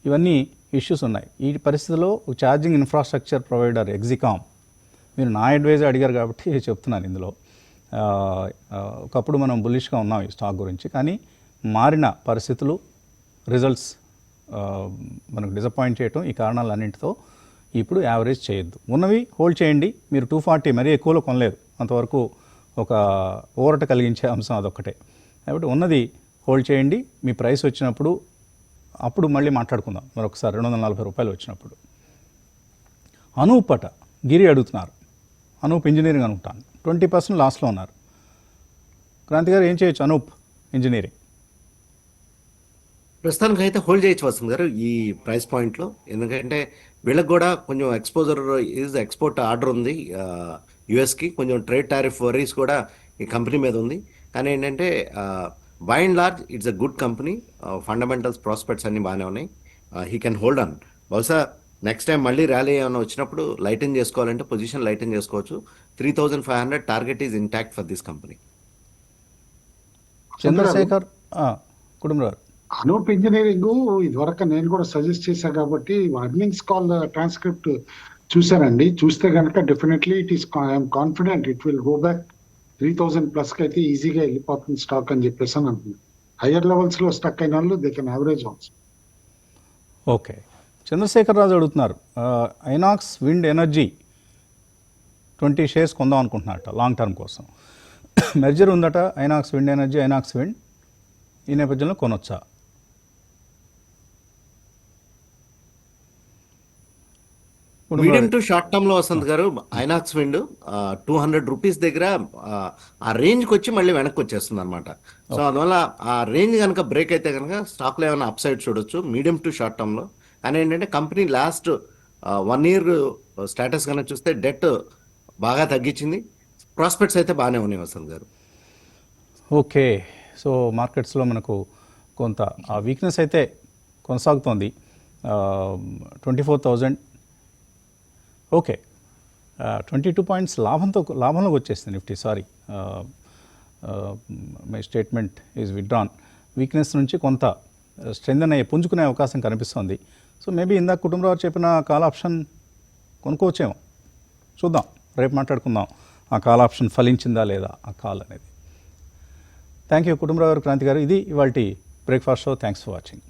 ఇవన్నీ ఇష్యూస్ ఉన్నాయి. ఈ పరిస్థితిలో ఛార్జింగ్ ఇన్ఫ్రాస్ట్రక్చర్ ప్రొవైడర్ ఎగ్జికామ్, మీరు నా అడ్వైజ్ అడిగారు కాబట్టి చెప్తున్నాను ఇందులో. ఒకప్పుడు మనం బుల్లిష్గా ఉన్నాం ఈ స్టాక్ గురించి, కానీ మారిన పరిస్థితులు, రిజల్ట్స్ మనకు డిసప్పాయింట్ చేయటం, ఈ కారణాలన్నింటితో ఇప్పుడు యావరేజ్ చేయొద్దు. ఉన్నవి హోల్డ్ చేయండి. మీరు 240 మరీ ఎక్కువలో కొనలేదు, అంతవరకు ఒక ఊరట కలిగించే అంశం అదొక్కటే. కాబట్టి ఉన్నది హోల్డ్ చేయండి. మీ ప్రైస్ వచ్చినప్పుడు అప్పుడు మళ్ళీ మాట్లాడుకుందాం మరొకసారి, 240 రూపాయలు వచ్చినప్పుడు. అనూప్ అట గిరి అడుగుతున్నారు, అనూప్ ఇంజనీరింగ్ అనుకుంటాను, 20% లాస్లో ఉన్నారు. క్రాంతి గారు ఏం చేయొచ్చు అనూప్ ఇంజనీరింగ్? ప్రస్తుతానికి అయితే హోల్డ్ చేయొచ్చు వస్తుంది గారు ఈ ప్రైస్ పాయింట్లో, ఎందుకంటే వీళ్ళకి కూడా కొంచెం ఎక్స్పోర్ట్ ఆర్డర్ ఉంది యుఎస్కి, కొంచెం ట్రేడ్ టారిఫ్ వరీస్ కూడా ఈ కంపెనీ మీద ఉంది. కానీ ఏంటంటే by and large it's a good company, fundamentals prospects అన్ని బాగానే ఉన్నాయి. He can hold on. బహుశా నెక్స్ట్ టైం మళ్ళీ ర్యాలీ ఏమైనా వచ్చినప్పుడు లైటన్ చేసుకోవాలంటే పొజిషన్ లైటన్ చేసుకోవచ్చు. 3,500 target is intact for this company. Chandrasekhar Kutumbarao, Anup Engineering ఇదివరకు నేను కూడా సజెస్ట్ చేశాను కాబట్టి అర్నింగ్స్ కాల్ ట్రాన్స్క్రిప్ట్ చూశానండి. చూస్తే కనుక definitely it is, I'm confident it will go back 3,000+ అయితే ఈజీగా వెళ్ళిపోతుంది స్టాక్ అని చెప్పేసి అని అంటున్నాను. హయ్యర్ లెవెల్స్ లో స్టక్ అయిన వాళ్ళు they can average also. Okay. Chandrashekar Raju అడుగుతున్నారు, ఐనాక్స్ విండ్ ఎనర్జీ 20 షేర్స్ కొందాం అనుకుంటున్నారట లాంగ్ టర్మ్ కోసం. మెర్జర్ ఉందట Inox Wind Energy, Inox Wind, ఈ నేపథ్యంలో కొనొచ్చా? మీడియం టు షార్ట్ టర్మ్ లో వసంత్ గారు ఐనాక్స్ విండ్ 200 రూపీస్ దగ్గర ఆ రేంజ్కి వచ్చి మళ్ళీ వెనక్కి వచ్చేస్తుంది అనమాట. సో అందువల్ల ఆ రేంజ్ కనుక బ్రేక్ అయితే కనుక స్టాక్ లో ఏమైనా అప్ సైడ్ చూడొచ్చు మీడియం టు షార్ట్ టర్మ్ లో. కానీ ఏంటంటే కంపెనీ లాస్ట్ 1 year స్టేటస్ కనుక చూస్తే డెట్ బాగా తగ్గించింది, ప్రాస్పెక్ట్స్ అయితే బాగానే ఉన్నాయి వసంత్ గారు. ఓకే. సో మార్కెట్స్లో మనకు కొంత ఆ వీక్నెస్ అయితే కొనసాగుతోంది. 24,000. ఓకే, 22 పాయింట్స్ లాభంలోకి వచ్చేసింది Nifty. Sorry, my statement is withdrawn. Weakness నుంచి కొంత స్ట్రెంథెన్ పుంజుకునే అవకాశం కనిపిస్తోంది. సో మేబీ ఇందాక కుటుంబరావు చెప్పిన కాల్ ఆప్షన్ కొనుక్కోవచ్చేమో, చూద్దాం, రేపు మాట్లాడుకుందాం ఆ కాల్ ఆప్షన్ ఫలించిందా లేదా ఆ కాల్ అనేది. థ్యాంక్ యూ కుటుంబరావు గారు, క్రాంతి గారు. ఇది ఇవాల్టి breakfast show. Thanks for watching.